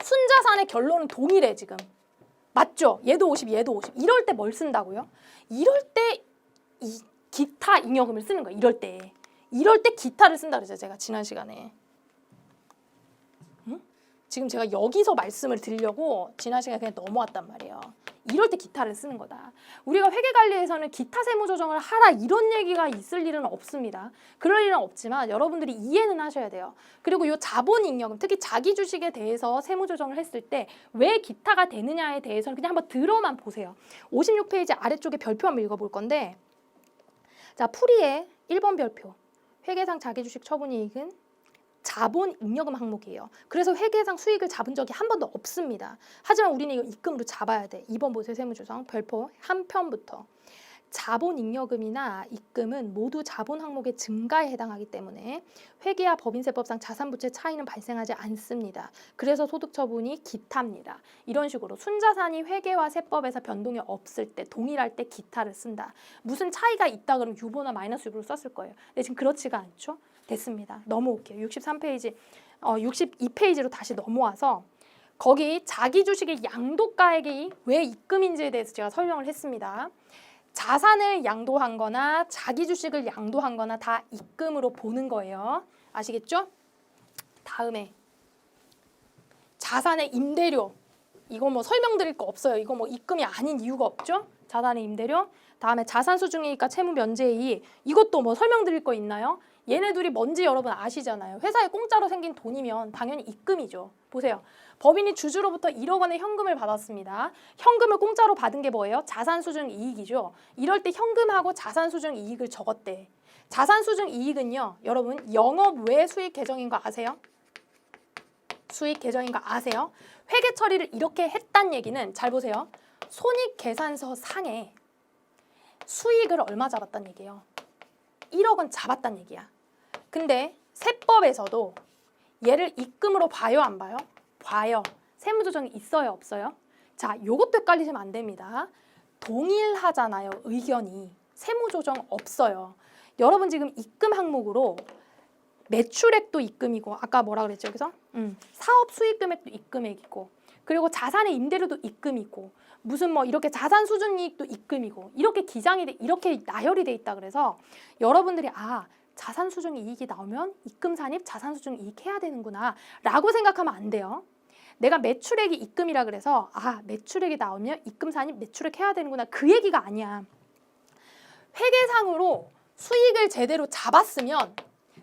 순자산의 결론은 동일해 지금. 맞죠? 얘도 50, 얘도 50. 이럴 때 뭘 쓴다고요? 이럴 때 이 기타 잉여금을 쓰는 거야. 이럴 때. 이럴 때 기타를 쓴다 그랬죠. 제가 지난 시간에. 지금 제가 여기서 말씀을 드리려고 지난 시간에 그냥 넘어왔단 말이에요. 이럴 때 기타를 쓰는 거다. 우리가 회계관리에서는 기타 세무조정을 하라 이런 얘기가 있을 일은 없습니다. 그럴 일은 없지만 여러분들이 이해는 하셔야 돼요. 그리고 이 자본잉여금, 특히 자기 주식에 대해서 세무조정을 했을 때 왜 기타가 되느냐에 대해서는 그냥 한번 들어만 보세요. 56페이지 아래쪽에 별표 한번 읽어볼 건데 자, 풀이의 1번 별표. 회계상 자기 주식 처분이익은 자본잉여금 항목이에요. 그래서 회계상 수익을 잡은 적이 한 번도 없습니다. 하지만 우리는 이거 입금으로 잡아야 돼. 2번 보세요. 세무조정 별표 한 편부터. 자본잉여금이나 입금은 모두 자본 항목의 증가에 해당하기 때문에 회계와 법인세법상 자산부채 차이는 발생하지 않습니다. 그래서 소득처분이 기타입니다. 이런 식으로 순자산이 회계와 세법에서 변동이 없을 때, 동일할 때 기타를 쓴다. 무슨 차이가 있다 그러면 유보나 마이너스 유보를 썼을 거예요. 근데 지금 그렇지가 않죠? 됐습니다. 넘어올게요. 63페이지, 62페이지로 다시 넘어와서 거기 자기 주식의 양도가액이 왜 입금인지에 대해서 제가 설명을 했습니다. 자산을 양도한 거나 자기 주식을 양도한 거나 다 입금으로 보는 거예요. 아시겠죠? 다음에 자산의 임대료. 이거 뭐 설명드릴 거 없어요. 이거 뭐 입금이 아닌 이유가 없죠? 자산의 임대료. 다음에 자산수중이익과 채무면제이익. 이것도 뭐 설명드릴 거 있나요? 얘네 둘이 뭔지 여러분 아시잖아요. 회사에 공짜로 생긴 돈이면 당연히 입금이죠. 보세요. 법인이 주주로부터 1억 원의 현금을 받았습니다. 현금을 공짜로 받은 게 뭐예요? 자산수중이익이죠. 이럴 때 현금하고 자산수중이익을 적었대. 자산수중이익은요. 여러분 영업 외 수익 계정인 거 아세요? 수익 계정인 거 아세요? 회계 처리를 이렇게 했단 얘기는 잘 보세요. 손익계산서 상에 수익을 얼마 잡았단 얘기예요? 1억 원 잡았단 얘기야. 근데 세법에서도 얘를 입금으로 봐요, 안 봐요? 봐요. 세무조정이 있어요, 없어요? 자, 요것도 헷갈리시면 안 됩니다. 동일하잖아요, 의견이. 세무조정 없어요. 여러분 지금 입금 항목으로 매출액도 입금이고, 아까 뭐라 그랬죠, 여기서? 사업 수익 금액도 입금액이고, 그리고 자산의 임대료도 입금이고, 무슨 뭐 이렇게 자산 수준 이익도 입금이고, 이렇게 기장이 이렇게 나열이 돼 있다 그래서 여러분들이 자산 수준 이익이 나오면 입금 산입 자산 수준 이익 해야 되는구나 라고 생각하면 안 돼요. 내가 매출액이 입금이라 그래서 매출액이 나오면 입금 산입 매출액 해야 되는구나 그 얘기가 아니야. 회계상으로 수익을 제대로 잡았으면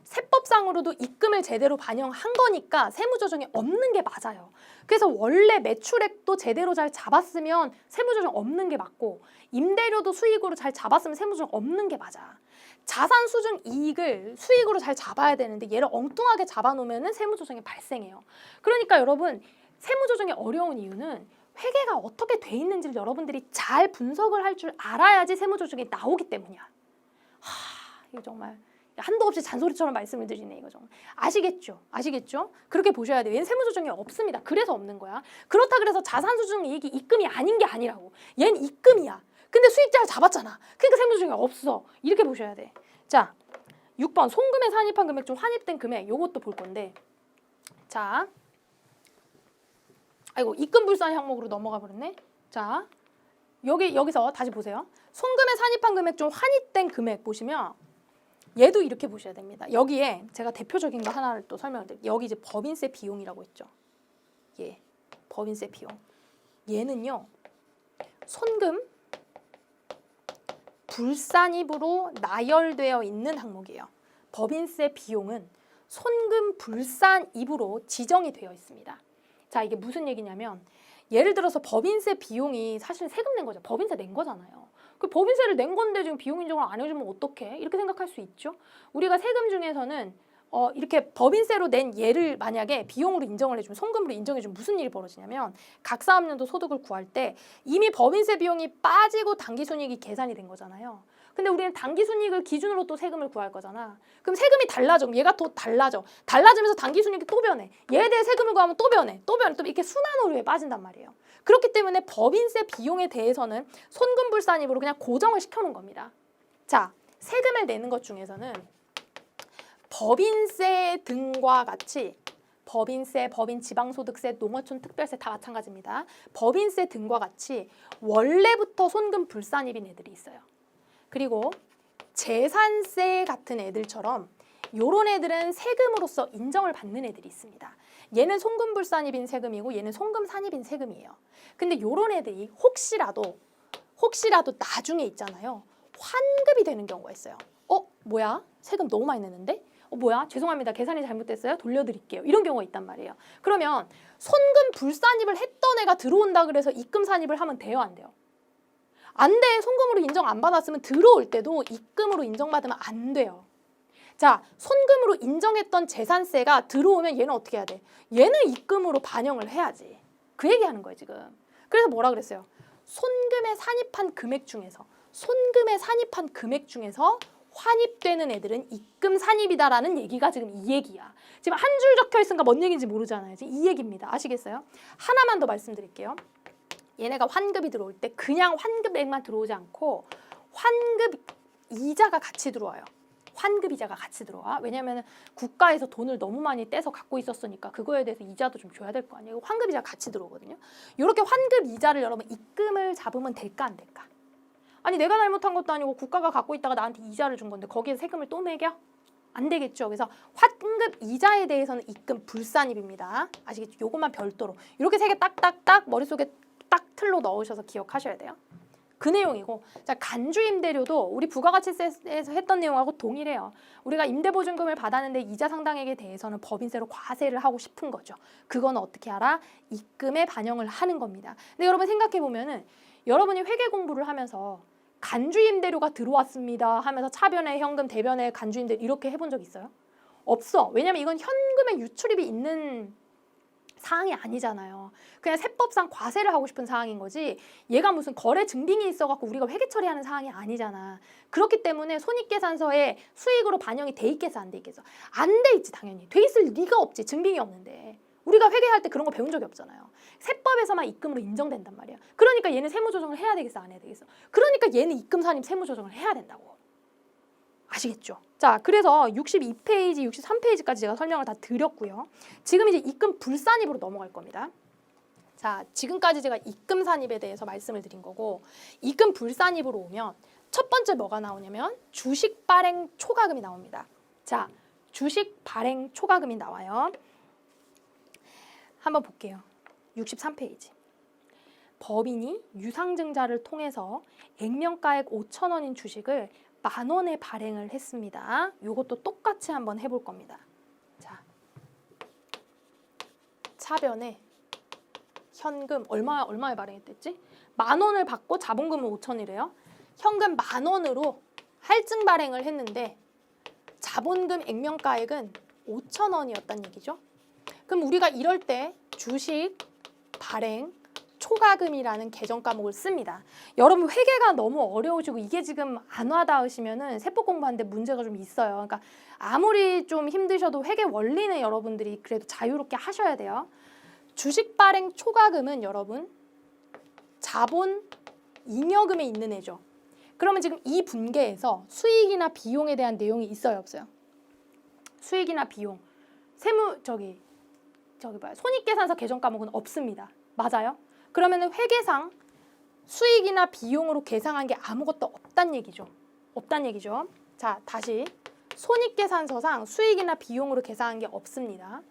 세법상으로도 입금을 제대로 반영한 거니까 세무조정이 없는 게 맞아요. 그래서 원래 매출액도 제대로 잘 잡았으면 세무조정 없는 게 맞고, 임대료도 수익으로 잘 잡았으면 세무조정 없는 게 맞아. 자산 수준 이익을 수익으로 잘 잡아야 되는데 얘를 엉뚱하게 잡아놓으면 세무조정이 발생해요. 그러니까 여러분 세무조정이 어려운 이유는 회계가 어떻게 돼 있는지를 여러분들이 잘 분석을 할 줄 알아야지 세무조정이 나오기 때문이야. 이거 정말 한도 없이 잔소리처럼 말씀을 드리네. 이거 정말 아시겠죠? 아시겠죠? 그렇게 보셔야 돼요. 얘는 세무조정이 없습니다. 그래서 없는 거야. 그렇다 그래서 자산수중 이익이 입금이 아닌 게 아니라고. 얘는 입금이야. 근데 수익자를 잡았잖아. 그러니까 세무조정이 없어. 이렇게 보셔야 돼. 자, 6번 송금에 산입한 금액 중 환입된 금액. 요것도 볼 건데, 자, 아이고 입금불산 항목으로 넘어가 버렸네. 자, 여기서 다시 보세요. 송금에 산입한 금액 중 환입된 금액 보시면 얘도 이렇게 보셔야 됩니다. 여기에 제가 대표적인 거 하나를 또 설명을 드릴게요. 여기 이제 법인세 비용이라고 있죠. 예, 법인세 비용. 얘는요, 손금 불산입으로 나열되어 있는 항목이에요. 법인세 비용은 손금 불산입으로 지정이 되어 있습니다. 자, 이게 무슨 얘기냐면 예를 들어서 법인세 비용이 사실 세금 낸 거죠. 법인세 낸 거잖아요. 그 법인세를 낸 건데 지금 비용 인정을 안 해주면 어떡해? 이렇게 생각할 수 있죠. 우리가 세금 중에서는 이렇게 법인세로 낸 얘를 만약에 비용으로 인정을 해주면, 송금으로 인정해주면 무슨 일이 벌어지냐면 각 사업년도 소득을 구할 때 이미 법인세 비용이 빠지고 당기순이익이 계산이 된 거잖아요. 근데 우리는 당기순이익을 기준으로 또 세금을 구할 거잖아. 그럼 세금이 달라져. 그럼 얘가 더 달라져. 달라지면서 당기순이익이 또 변해. 얘에 대해 세금을 구하면 또 변해. 또 변해. 또 이렇게 순환으로 빠진단 말이에요. 그렇기 때문에 법인세 비용에 대해서는 손금불산입으로 그냥 고정을 시켜놓은 겁니다. 자, 세금을 내는 것 중에서는 법인세 등과 같이 법인세, 법인지방소득세, 농어촌 특별세 다 마찬가지입니다. 법인세 등과 같이 원래부터 손금불산입인 애들이 있어요. 그리고 재산세 같은 애들처럼 요런 애들은 세금으로서 인정을 받는 애들이 있습니다. 얘는 송금불산입인 세금이고 얘는 송금산입인 세금이에요. 근데 요런 애들이 혹시라도 나중에 있잖아요. 환급이 되는 경우가 있어요. 뭐야? 세금 너무 많이 냈는데? 뭐야? 죄송합니다. 계산이 잘못됐어요. 돌려드릴게요. 이런 경우가 있단 말이에요. 그러면 손금불산입을 했던 애가 들어온다 그래서 입금산입을 하면 돼요? 안 돼요? 안 돼. 송금으로 인정 안 받았으면 들어올 때도 입금으로 인정받으면 안 돼요. 자, 손금으로 인정했던 재산세가 들어오면 얘는 어떻게 해야 돼? 얘는 입금으로 반영을 해야지. 그 얘기하는 거예요, 지금. 그래서 뭐라 그랬어요? 손금에 산입한 금액 중에서 손금에 산입한 금액 중에서 환입되는 애들은 입금 산입이다라는 얘기가 지금 이 얘기야. 지금 한 줄 적혀 있으니까 뭔 얘기인지 모르잖아요. 지금 이 얘기입니다. 아시겠어요? 하나만 더 말씀드릴게요. 얘네가 환급이 들어올 때 그냥 환급액만 들어오지 않고 환급 이자가 같이 들어와요. 환급 이자가 같이 들어와. 왜냐하면 국가에서 돈을 너무 많이 떼서 갖고 있었으니까 그거에 대해서 이자도 좀 줘야 될 거 아니에요. 환급 이자가 같이 들어오거든요. 이렇게 환급 이자를 여러분 입금을 잡으면 될까 안 될까? 아니 내가 잘못한 것도 아니고 국가가 갖고 있다가 나한테 이자를 준 건데 거기에 세금을 또 매겨? 안 되겠죠. 그래서 환급 이자에 대해서는 입금 불산입입니다. 아시겠죠? 요것만 별도로 이렇게 세 개 딱딱딱 머릿속에 딱 틀로 넣으셔서 기억하셔야 돼요. 그 내용이고, 자 간주 임대료도 우리 부가가치세에서 했던 내용하고 동일해요. 우리가 임대보증금을 받았는데 이자 상당액에 대해서는 법인세로 과세를 하고 싶은 거죠. 그거는 어떻게 알아? 입금에 반영을 하는 겁니다. 근데 여러분 생각해 보면은 여러분이 회계 공부를 하면서 간주 임대료가 들어왔습니다 하면서 차변에 현금, 대변에 간주 임대료 이렇게 해본 적 있어요? 없어. 왜냐면 이건 현금의 유출입이 있는 사항이 아니잖아요. 그냥 세법상 과세를 하고 싶은 사항인 거지 얘가 무슨 거래 증빙이 있어갖고 우리가 회계 처리하는 사항이 아니잖아. 그렇기 때문에 손익계산서에 수익으로 반영이 돼 있겠어 안 돼 있겠어? 안 돼 있지 당연히. 돼 있을 리가 없지. 증빙이 없는데. 우리가 회계할 때 그런 거 배운 적이 없잖아요. 세법에서만 입금으로 인정된단 말이야. 그러니까 얘는 세무조정을 해야 되겠어 안 해야 되겠어? 그러니까 얘는 입금산입 세무조정을 해야 된다고. 아시겠죠? 자, 그래서 62페이지, 63페이지까지 제가 설명을 다 드렸고요. 지금 이제 입금 불산입으로 넘어갈 겁니다. 자, 지금까지 제가 입금 산입에 대해서 말씀을 드린 거고 입금 불산입으로 오면 첫 번째 뭐가 나오냐면 주식 발행 초과금이 나옵니다. 자, 주식 발행 초과금이 나와요. 한번 볼게요. 63페이지. 법인이 유상증자를 통해서 액면가액 5,000원인 주식을 10,000원에 발행을 했습니다. 이것도 똑같이 한번 해볼 겁니다. 자, 차변에 현금 얼마에 발행했댔지? 10,000원을 받고 자본금은 5,000원이래요. 현금 10,000원으로 할증 발행을 했는데 자본금 액면가액은 5,000원이었단 얘기죠. 그럼 우리가 이럴 때 주식 발행 초과금이라는 계정 과목을 씁니다. 여러분 회계가 너무 어려우시고 이게 지금 안 와닿으시면은 세법 공부하는데 문제가 좀 있어요. 그러니까 아무리 좀 힘드셔도 회계 원리는 여러분들이 그래도 자유롭게 하셔야 돼요. 주식 발행 초과금은 여러분 자본 잉여금에 있는 애죠. 그러면 지금 이 분계에서 수익이나 비용에 대한 내용이 있어요, 없어요? 수익이나 비용, 세무 손익계산서 계정 과목은 없습니다. 맞아요? 그러면은 회계상 수익이나 비용으로 계상한 게 아무것도 없단 얘기죠. 없단 얘기죠. 자, 다시 손익계산서상 수익이나 비용으로 계상한 게 없습니다.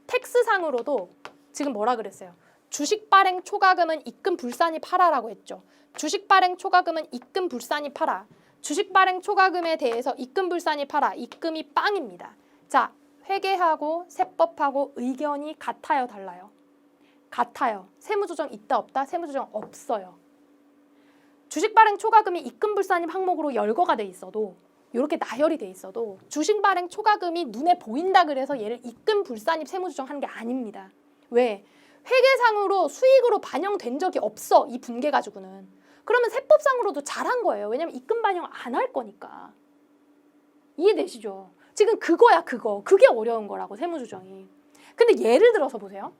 텍스상으로도 지금 뭐라 그랬어요? 주식 발행 초과금은 입금 불산입하라라고 했죠. 주식 발행 초과금은 입금 불산입하라. 주식 발행 초과금에 대해서 입금 불산입하라. 입금이 빵입니다. 자, 회계하고 세법하고 의견이 같아요, 달라요? 같아요. 세무조정 있다 없다? 세무조정 없어요. 주식 발행 초과금이 입금 불산입 항목으로 열거가 돼 있어도 이렇게 나열이 돼 있어도 주식 발행 초과금이 눈에 보인다 그래서 얘를 입금 불산입 세무조정 하는 게 아닙니다. 왜? 회계상으로 수익으로 반영된 적이 없어. 이 분계 가지고는. 그러면 세법상으로도 잘한 거예요. 왜냐면 입금 반영 안 할 거니까. 이해되시죠? 지금 그거야 그거. 그게 어려운 거라고 세무조정이. 근데 예를 들어서 보세요.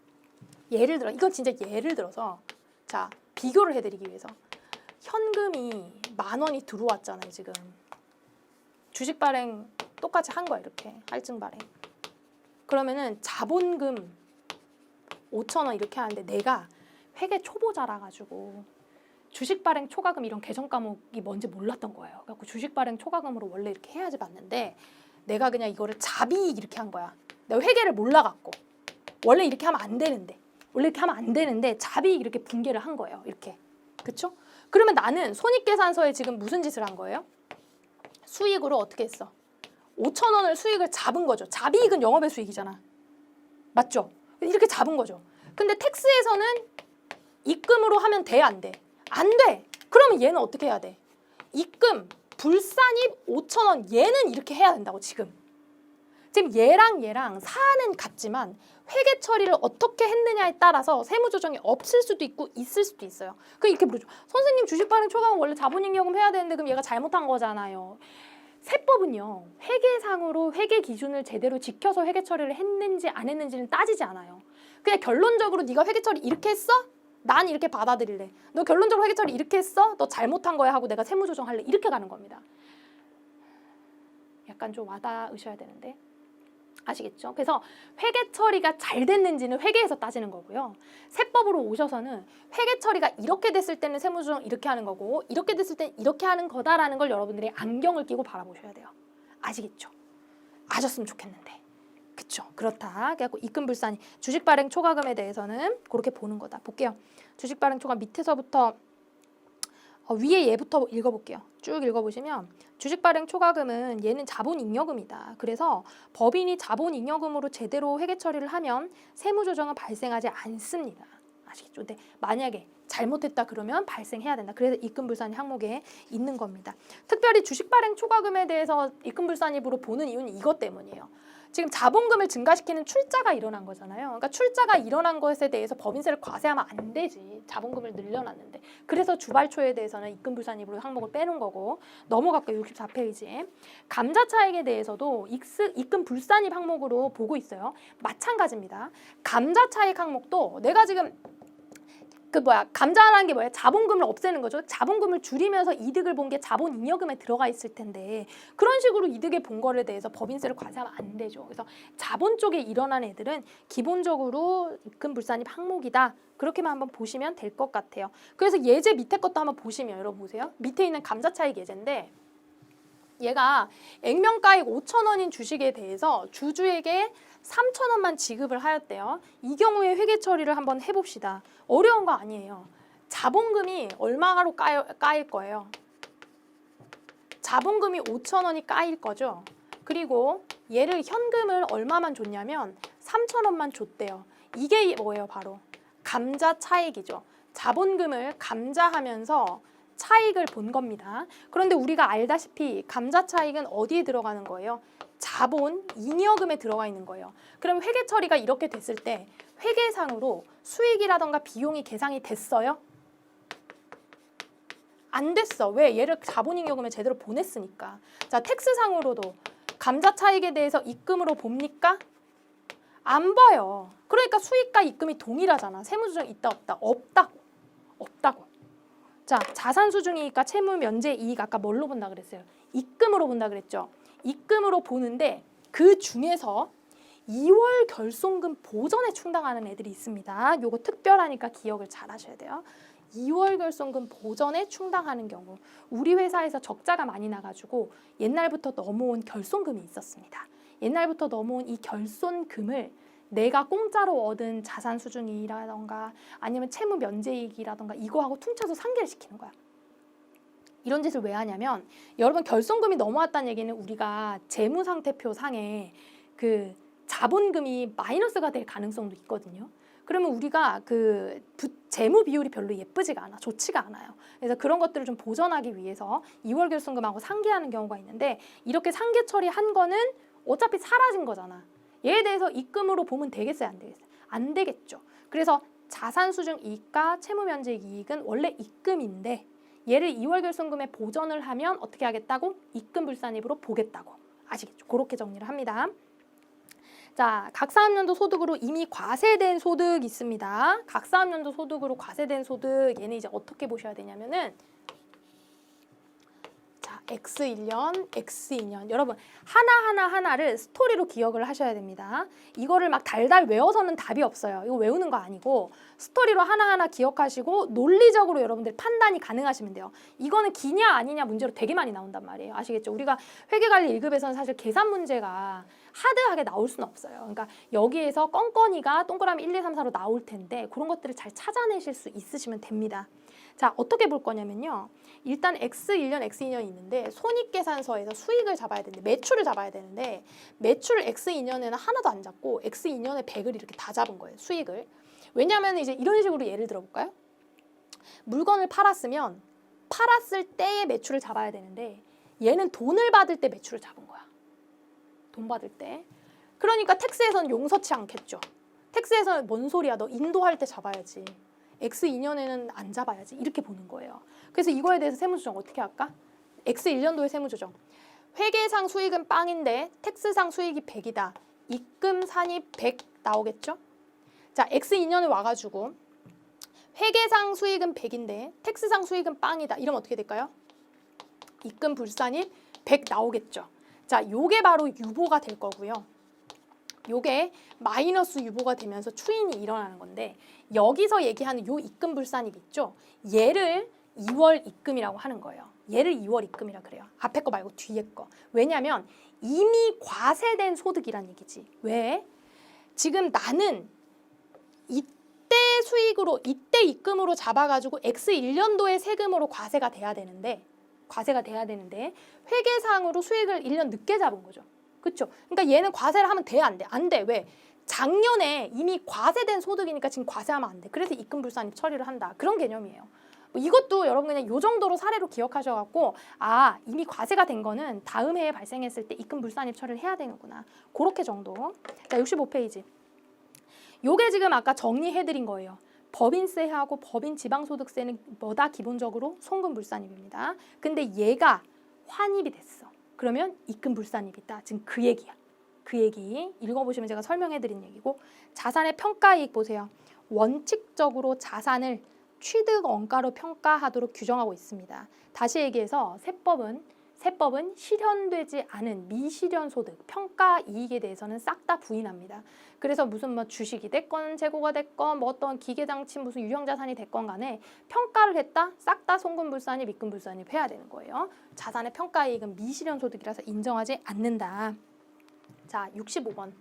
예를 들어 이건 진짜 예를 들어서 자 비교를 해드리기 위해서 현금이 10,000원이 들어왔잖아요. 지금 주식 발행 똑같이 한 거야. 이렇게 할증 발행. 그러면은 자본금 5,000원 이렇게 하는데 내가 회계 초보자라 가지고 주식 발행 초과금 이런 계정 과목이 뭔지 몰랐던 거예요. 그래서 주식 발행 초과금으로 원래 이렇게 해야지 봤는데 내가 그냥 이거를 자비익 이렇게 한 거야. 내가 회계를 몰라갖고 원래 이렇게 하면 안 되는데 자비익 이렇게 분계를 한 거예요. 이렇게. 그쵸? 그러면 나는 손익계산서에 지금 무슨 짓을 한 거예요? 수익으로 어떻게 했어? 5,000원을 수익을 잡은 거죠. 자비익은 영업의 수익이잖아. 맞죠? 이렇게 잡은 거죠. 근데 텍스에서는 입금으로 하면 돼, 안 돼? 안 돼. 그러면 얘는 어떻게 해야 돼? 입금, 불산입 5,000원 얘는 이렇게 해야 된다고 지금. 지금 얘랑 사는 같지만 회계 처리를 어떻게 했느냐에 따라서 세무조정이 없을 수도 있고 있을 수도 있어요. 그 이렇게 물어줘. 선생님 주식 발행 초과는 원래 자본잉여금 해야 되는데 그럼 얘가 잘못한 거잖아요. 세법은요. 회계상으로 회계 기준을 제대로 지켜서 회계 처리를 했는지 안 했는지는 따지지 않아요. 그냥 결론적으로 네가 회계 처리 이렇게 했어? 난 이렇게 받아들일래. 너 결론적으로 회계 처리 이렇게 했어? 너 잘못한 거야 하고 내가 세무조정할래. 이렇게 가는 겁니다. 약간 좀 와닿으셔야 되는데. 아시겠죠? 그래서 회계 처리가 잘 됐는지는 회계에서 따지는 거고요. 세법으로 오셔서는 회계 처리가 이렇게 됐을 때는 세무조정 이렇게 하는 거고 이렇게 됐을 때는 이렇게 하는 거다라는 걸 여러분들이 안경을 끼고 바라보셔야 돼요. 아시겠죠? 아셨으면 좋겠는데. 그쵸? 그렇다. 그래갖고 입금불산이 주식 발행 초과금에 대해서는 그렇게 보는 거다. 볼게요. 주식 발행 초과 밑에서부터 위에 얘부터 읽어볼게요. 쭉 읽어보시면 주식 발행 초과금은 얘는 자본잉여금이다. 그래서 법인이 자본잉여금으로 제대로 회계 처리를 하면 세무조정은 발생하지 않습니다. 아시겠죠? 근데 만약에 잘못했다 그러면 발생해야 된다. 그래서 입금불산 항목에 있는 겁니다. 특별히 주식 발행 초과금에 대해서 입금불산입으로 보는 이유는 이것 때문이에요. 지금 자본금을 증가시키는 출자가 일어난 거잖아요. 그러니까 출자가 일어난 것에 대해서 법인세를 과세하면 안 되지. 자본금을 늘려놨는데. 그래서 주발초에 대해서는 입금불산입으로 항목을 빼놓은 거고 넘어갈게요. 64페이지에. 감자차익에 대해서도 입금불산입 항목으로 보고 있어요. 마찬가지입니다. 감자차익 항목도 내가 지금 감자라는 게 뭐예요? 자본금을 없애는 거죠. 자본금을 줄이면서 이득을 본 게 자본잉여금에 들어가 있을 텐데 그런 식으로 이득을 본 거에 대해서 법인세를 과세하면 안 되죠. 그래서 자본 쪽에 일어난 애들은 기본적으로 입금불산입 항목이다. 그렇게만 한번 보시면 될 것 같아요. 그래서 예제 밑에 것도 한번 보시면 여러분 보세요. 밑에 있는 감자차익 예제인데 얘가 액면가액 5,000원인 주식에 대해서 주주에게 3,000원만 지급을 하였대요. 이 경우에 회계 처리를 한번 해봅시다. 어려운 거 아니에요. 자본금이 얼마로 까일 거예요? 자본금이 5,000원이 까일 거죠. 그리고 얘를 현금을 얼마만 줬냐면 3,000원만 줬대요. 이게 뭐예요? 바로 감자 차익이죠. 자본금을 감자하면서 차익을 본 겁니다. 그런데 우리가 알다시피 감자 차익은 어디에 들어가는 거예요? 자본, 잉여금에 들어가 있는 거예요. 그럼 회계 처리가 이렇게 됐을 때 회계상으로 수익이라던가 비용이 계산이 됐어요? 안 됐어. 왜? 얘를 자본잉여금에 제대로 보냈으니까. 자, 텍스상으로도 감자 차익에 대해서 입금으로 봅니까? 안 봐요. 그러니까 수익과 입금이 동일하잖아. 세무조정 있다 없다? 없다고. 없다고. 자, 자산수중이익과 채무면제이익 아까 뭘로 본다 그랬어요? 입금으로 본다 그랬죠? 입금으로 보는데 그 중에서 2월 결손금 보전에 충당하는 애들이 있습니다. 요거 특별하니까 기억을 잘 하셔야 돼요. 2월 결손금 보전에 충당하는 경우 우리 회사에서 적자가 많이 나가지고 옛날부터 넘어온 결손금이 있었습니다. 옛날부터 넘어온 이 결손금을 내가 공짜로 얻은 자산수중이익이라던가 아니면 채무면제이익이라던가 이거하고 퉁쳐서 상계를 시키는 거야. 이런 짓을 왜 하냐면 여러분 결손금이 넘어왔다는 얘기는 우리가 재무상태표 상에 그 자본금이 마이너스가 될 가능성도 있거든요. 그러면 우리가 그 재무 비율이 별로 예쁘지가 않아, 좋지가 않아요. 그래서 그런 것들을 좀 보전하기 위해서 2월 결손금하고 상계하는 경우가 있는데 이렇게 상계 처리한 거는 어차피 사라진 거잖아. 얘에 대해서 입금으로 보면 되겠어요, 안 되겠어요? 안 되겠죠. 그래서 자산수중 이익과 채무면제익 이익은 원래 입금인데 얘를 2월 결손금에 보전을 하면 어떻게 하겠다고? 입금불산입으로 보겠다고. 아시겠죠? 그렇게 정리를 합니다. 자, 각 사업연도 소득으로 이미 과세된 소득 있습니다. 각 사업연도 소득으로 과세된 소득 얘는 이제 어떻게 보셔야 되냐면은 X1년, X2년. 여러분 하나를 스토리로 기억을 하셔야 됩니다. 이거를 막 달달 외워서는 답이 없어요. 이거 외우는 거 아니고 스토리로 하나하나 기억하시고 논리적으로 여러분들 판단이 가능하시면 돼요. 이거는 기냐 아니냐 문제로 되게 많이 나온단 말이에요. 아시겠죠? 우리가 회계관리 1급에서는 사실 계산 문제가 하드하게 나올 수는 없어요. 그러니까 여기에서 껌껌이가 동그라미 1, 2, 3, 4로 나올 텐데 그런 것들을 잘 찾아내실 수 있으시면 됩니다. 자, 어떻게 볼 거냐면요. 일단 X1년, X2년이 있는데 손익계산서에서 수익을 잡아야 되는데 매출을 잡아야 되는데 매출을 X2년에는 하나도 안 잡고 X2년에 100을 이렇게 다 잡은 거예요. 수익을. 왜냐하면 이제 이런 식으로 예를 들어볼까요? 물건을 팔았으면 팔았을 때의 매출을 잡아야 되는데 얘는 돈을 받을 때 매출을 잡은 거야. 돈 받을 때. 그러니까 텍스에서는 용서치 않겠죠. 텍스에서는 뭔 소리야, 너 인도할 때 잡아야지. X2년에는 안 잡아야지. 이렇게 보는 거예요. 그래서 이거에 대해서 세무조정 어떻게 할까? X1년도의 세무조정. 회계상 수익은 빵인데 텍스상 수익이 100이다. 입금산이 100 나오겠죠? 자, X2년에 와가지고 회계상 수익은 100인데 텍스상 수익은 빵이다. 이러면 어떻게 될까요? 입금 불산이 100 나오겠죠. 자, 요게 바로 유보가 될 거고요. 요게 마이너스 유보가 되면서 추인이 일어나는 건데 여기서 얘기하는 요 입금 불산입 있죠? 얘를 2월 입금이라고 하는 거예요. 얘를 2월 입금이라 그래요. 앞에 거 말고 뒤에 거. 왜냐면 이미 과세된 소득이란 얘기지. 왜? 지금 나는 이때 수익으로 이때 입금으로 잡아가지고 X1년도의 세금으로 과세가 돼야 되는데 회계상으로 수익을 1년 늦게 잡은 거죠. 그렇죠? 그러니까 얘는 과세를 하면 돼, 안 돼? 안 돼. 왜? 작년에 이미 과세된 소득이니까 지금 과세하면 안 돼. 그래서 입금불산입 처리를 한다. 그런 개념이에요. 뭐 이것도 여러분 그냥 요 정도로 사례로 기억하셔갖고 아, 이미 과세가 된 거는 다음 해에 발생했을 때 입금불산입 처리를 해야 되는구나. 그렇게 정도. 자, 65페이지. 요게 지금 아까 정리해드린 거예요. 법인세하고 법인 지방소득세는 뭐다? 기본적으로 송금불산입입니다. 근데 얘가 환입이 됐어. 그러면 입금불산입이다. 지금 그 얘기야. 그 얘기 읽어보시면 제가 설명해드린 얘기고 자산의 평가이익 보세요. 원칙적으로 자산을 취득 원가로 평가하도록 규정하고 있습니다. 다시 얘기해서 세법은 실현되지 않은 미실현 소득, 평가 이익에 대해서는 싹 다 부인합니다. 그래서 무슨 뭐 주식이 됐건 재고가 됐건 뭐 어떤 기계장치 무슨 유형자산이 됐건 간에 평가를 했다? 싹 다 송금불산입, 입금불산입 해야 되는 거예요. 자산의 평가 이익은 미실현 소득이라서 인정하지 않는다. 자, 65번.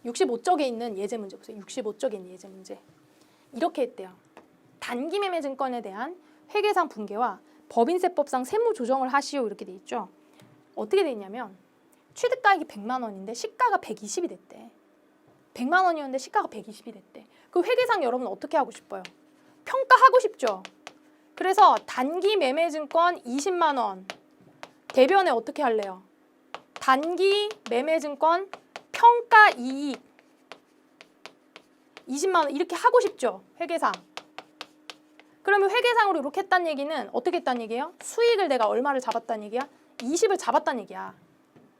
65쪽에 있는 예제 문제 보세요. 65쪽에 있는 예제 문제. 이렇게 했대요. 단기 매매 증권에 대한 회계상 붕괴와 법인세법상 세무 조정을 하시오 이렇게 돼 있죠. 어떻게 돼 있냐면 취득가액이 100만 원인데 시가가 120이 됐대. 100만 원이었는데 시가가 120이 됐대. 그 회계상 여러분 어떻게 하고 싶어요? 평가하고 싶죠. 그래서 단기 매매 증권 20만 원 대변에 어떻게 할래요? 단기 매매 증권 평가 이익 20만 원 이렇게 하고 싶죠. 회계상. 그러면 회계상으로 이렇게 했다는 얘기는 어떻게 했다는 얘기예요? 수익을 내가 얼마를 잡았다는 얘기야? 20을 잡았다는 얘기야.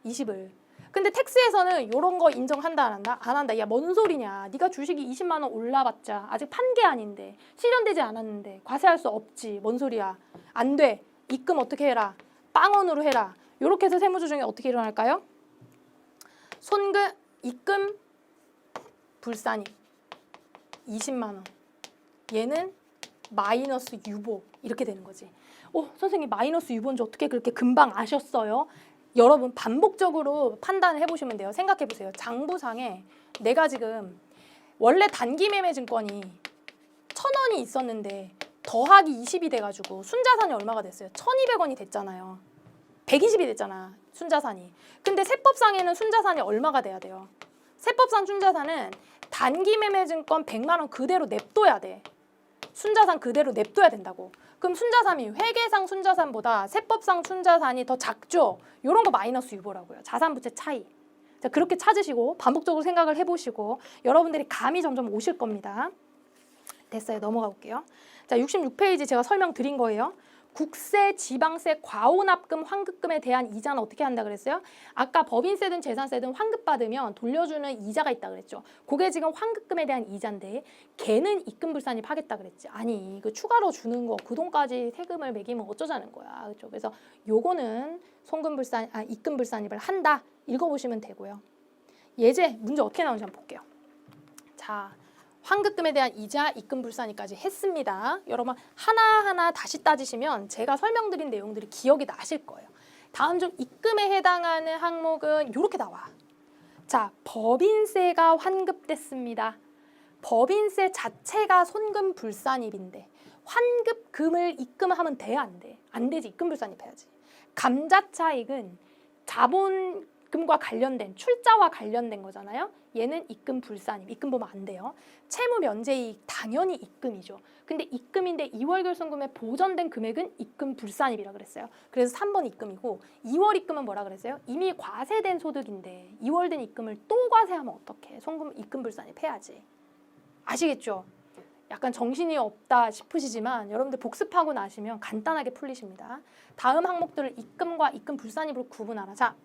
20을. 근데 텍스에서는 이런 거 인정한다 안 한다? 안 한다. 야, 뭔 소리냐. 네가 주식이 20만 원 올라봤자 아직 판 게 아닌데 실현되지 않았는데 과세할 수 없지. 뭔 소리야. 안 돼. 입금 어떻게 해라. 빵원으로 해라. 이렇게 해서 세무조정이 어떻게 일어날까요? 입금 불산입 20만 원. 얘는 마이너스 유보 이렇게 되는 거지. 선생님 마이너스 유보인지 어떻게 그렇게 금방 아셨어요? 여러분 반복적으로 판단을 해보시면 돼요. 생각해보세요. 장부상에 내가 지금 원래 단기 매매 증권이 1,000원이 있었는데 더하기 20이 돼가지고 순자산이 얼마가 됐어요? 1,200원이 됐잖아요. 120이 됐잖아. 순자산이. 근데 세법상에는 순자산이 얼마가 돼야 돼요? 세법상 순자산은 단기 매매 증권 100만 원 그대로 냅둬야 돼. 순자산 그대로 냅둬야 된다고. 그럼 순자산이 회계상 순자산보다 세법상 순자산이 더 작죠? 이런 거 마이너스 유보라고요. 자산부채 차이. 자, 그렇게 찾으시고 반복적으로 생각을 해보시고 여러분들이 감이 점점 오실 겁니다. 됐어요. 넘어가 볼게요. 자, 66페이지 제가 설명드린 거예요. 국세, 지방세, 과호납금, 환급금에 대한 이자는 어떻게 한다 그랬어요? 아까 법인세든 재산세든 환급받으면 돌려주는 이자가 있다 그랬죠. 그게 지금 환급금에 대한 이자인데 걔는 입금불산입 하겠다 그랬지. 아니, 그 추가로 주는 거 그 돈까지 세금을 매기면 어쩌자는 거야. 그렇죠? 그래서 요거는 입금불산입을 한다. 읽어보시면 되고요. 예제 문제 어떻게 나오는지 한번 볼게요. 자, 환급금에 대한 이자, 입금불산입까지 했습니다. 여러분 하나하나 다시 따지시면 제가 설명드린 내용들이 기억이 나실 거예요. 다음 중 입금에 해당하는 항목은 이렇게 나와. 자, 법인세가 환급됐습니다. 법인세 자체가 손금불산입인데 환급금을 입금하면 돼, 안 돼? 안 되지. 입금불산입 해야지. 감자차익은 입금과 관련된 출자와 관련된 거잖아요. 얘는 입금 불산입. 입금 보면 안 돼요. 채무 면제이익 당연히 입금이죠. 근데 입금인데 2월 결손금에 보전된 금액은 입금 불산입이라 그랬어요. 그래서 3번 입금이고 2월 입금은 뭐라 그랬어요? 이미 과세된 소득인데 2월 된 입금을 또 과세하면 어떡해? 송금 입금 불산입 해야지. 아시겠죠? 약간 정신이 없다 싶으시지만 여러분들 복습하고 나시면 간단하게 풀리십니다. 다음 항목들을 입금과 입금 불산입으로 구분하라. 자,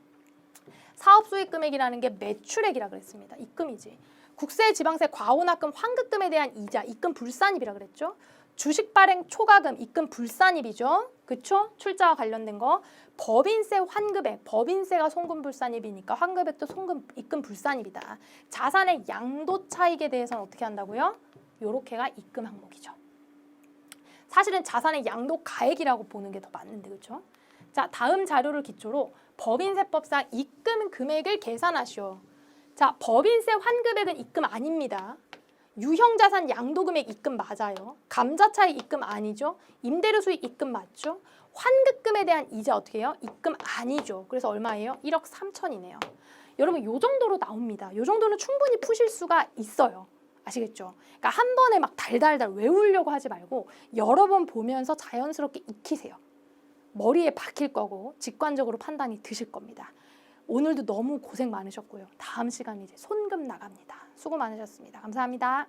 사업수익금액이라는 게 매출액이라 그랬습니다. 입금이지. 국세, 지방세, 과호납금, 환급금에 대한 이자, 입금 불산입이라 그랬죠. 주식 발행 초과금, 입금 불산입이죠. 그쵸? 출자와 관련된 거. 법인세 환급액, 법인세가 송금 불산입이니까 환급액도 송금 입금 불산입이다. 자산의 양도 차익에 대해서는 어떻게 한다고요? 요렇게가 입금 항목이죠. 사실은 자산의 양도 가액이라고 보는 게 더 맞는데 그렇죠? 자, 다음 자료를 기초로 법인세법상 입금 금액을 계산하시오. 자, 법인세 환급액은 입금 아닙니다. 유형자산 양도금액 입금 맞아요. 감자차익 입금 아니죠. 임대료 수익 입금 맞죠. 환급금에 대한 이자 어떻게 해요? 입금 아니죠. 그래서 얼마예요? 1억 3천이네요. 여러분 요 정도로 나옵니다. 요 정도는 충분히 푸실 수가 있어요. 아시겠죠? 그러니까 한 번에 막 달달달 외우려고 하지 말고 여러 번 보면서 자연스럽게 익히세요. 머리에 박힐 거고 직관적으로 판단이 드실 겁니다. 오늘도 너무 고생 많으셨고요. 다음 시간 이제 손금 나갑니다. 수고 많으셨습니다. 감사합니다.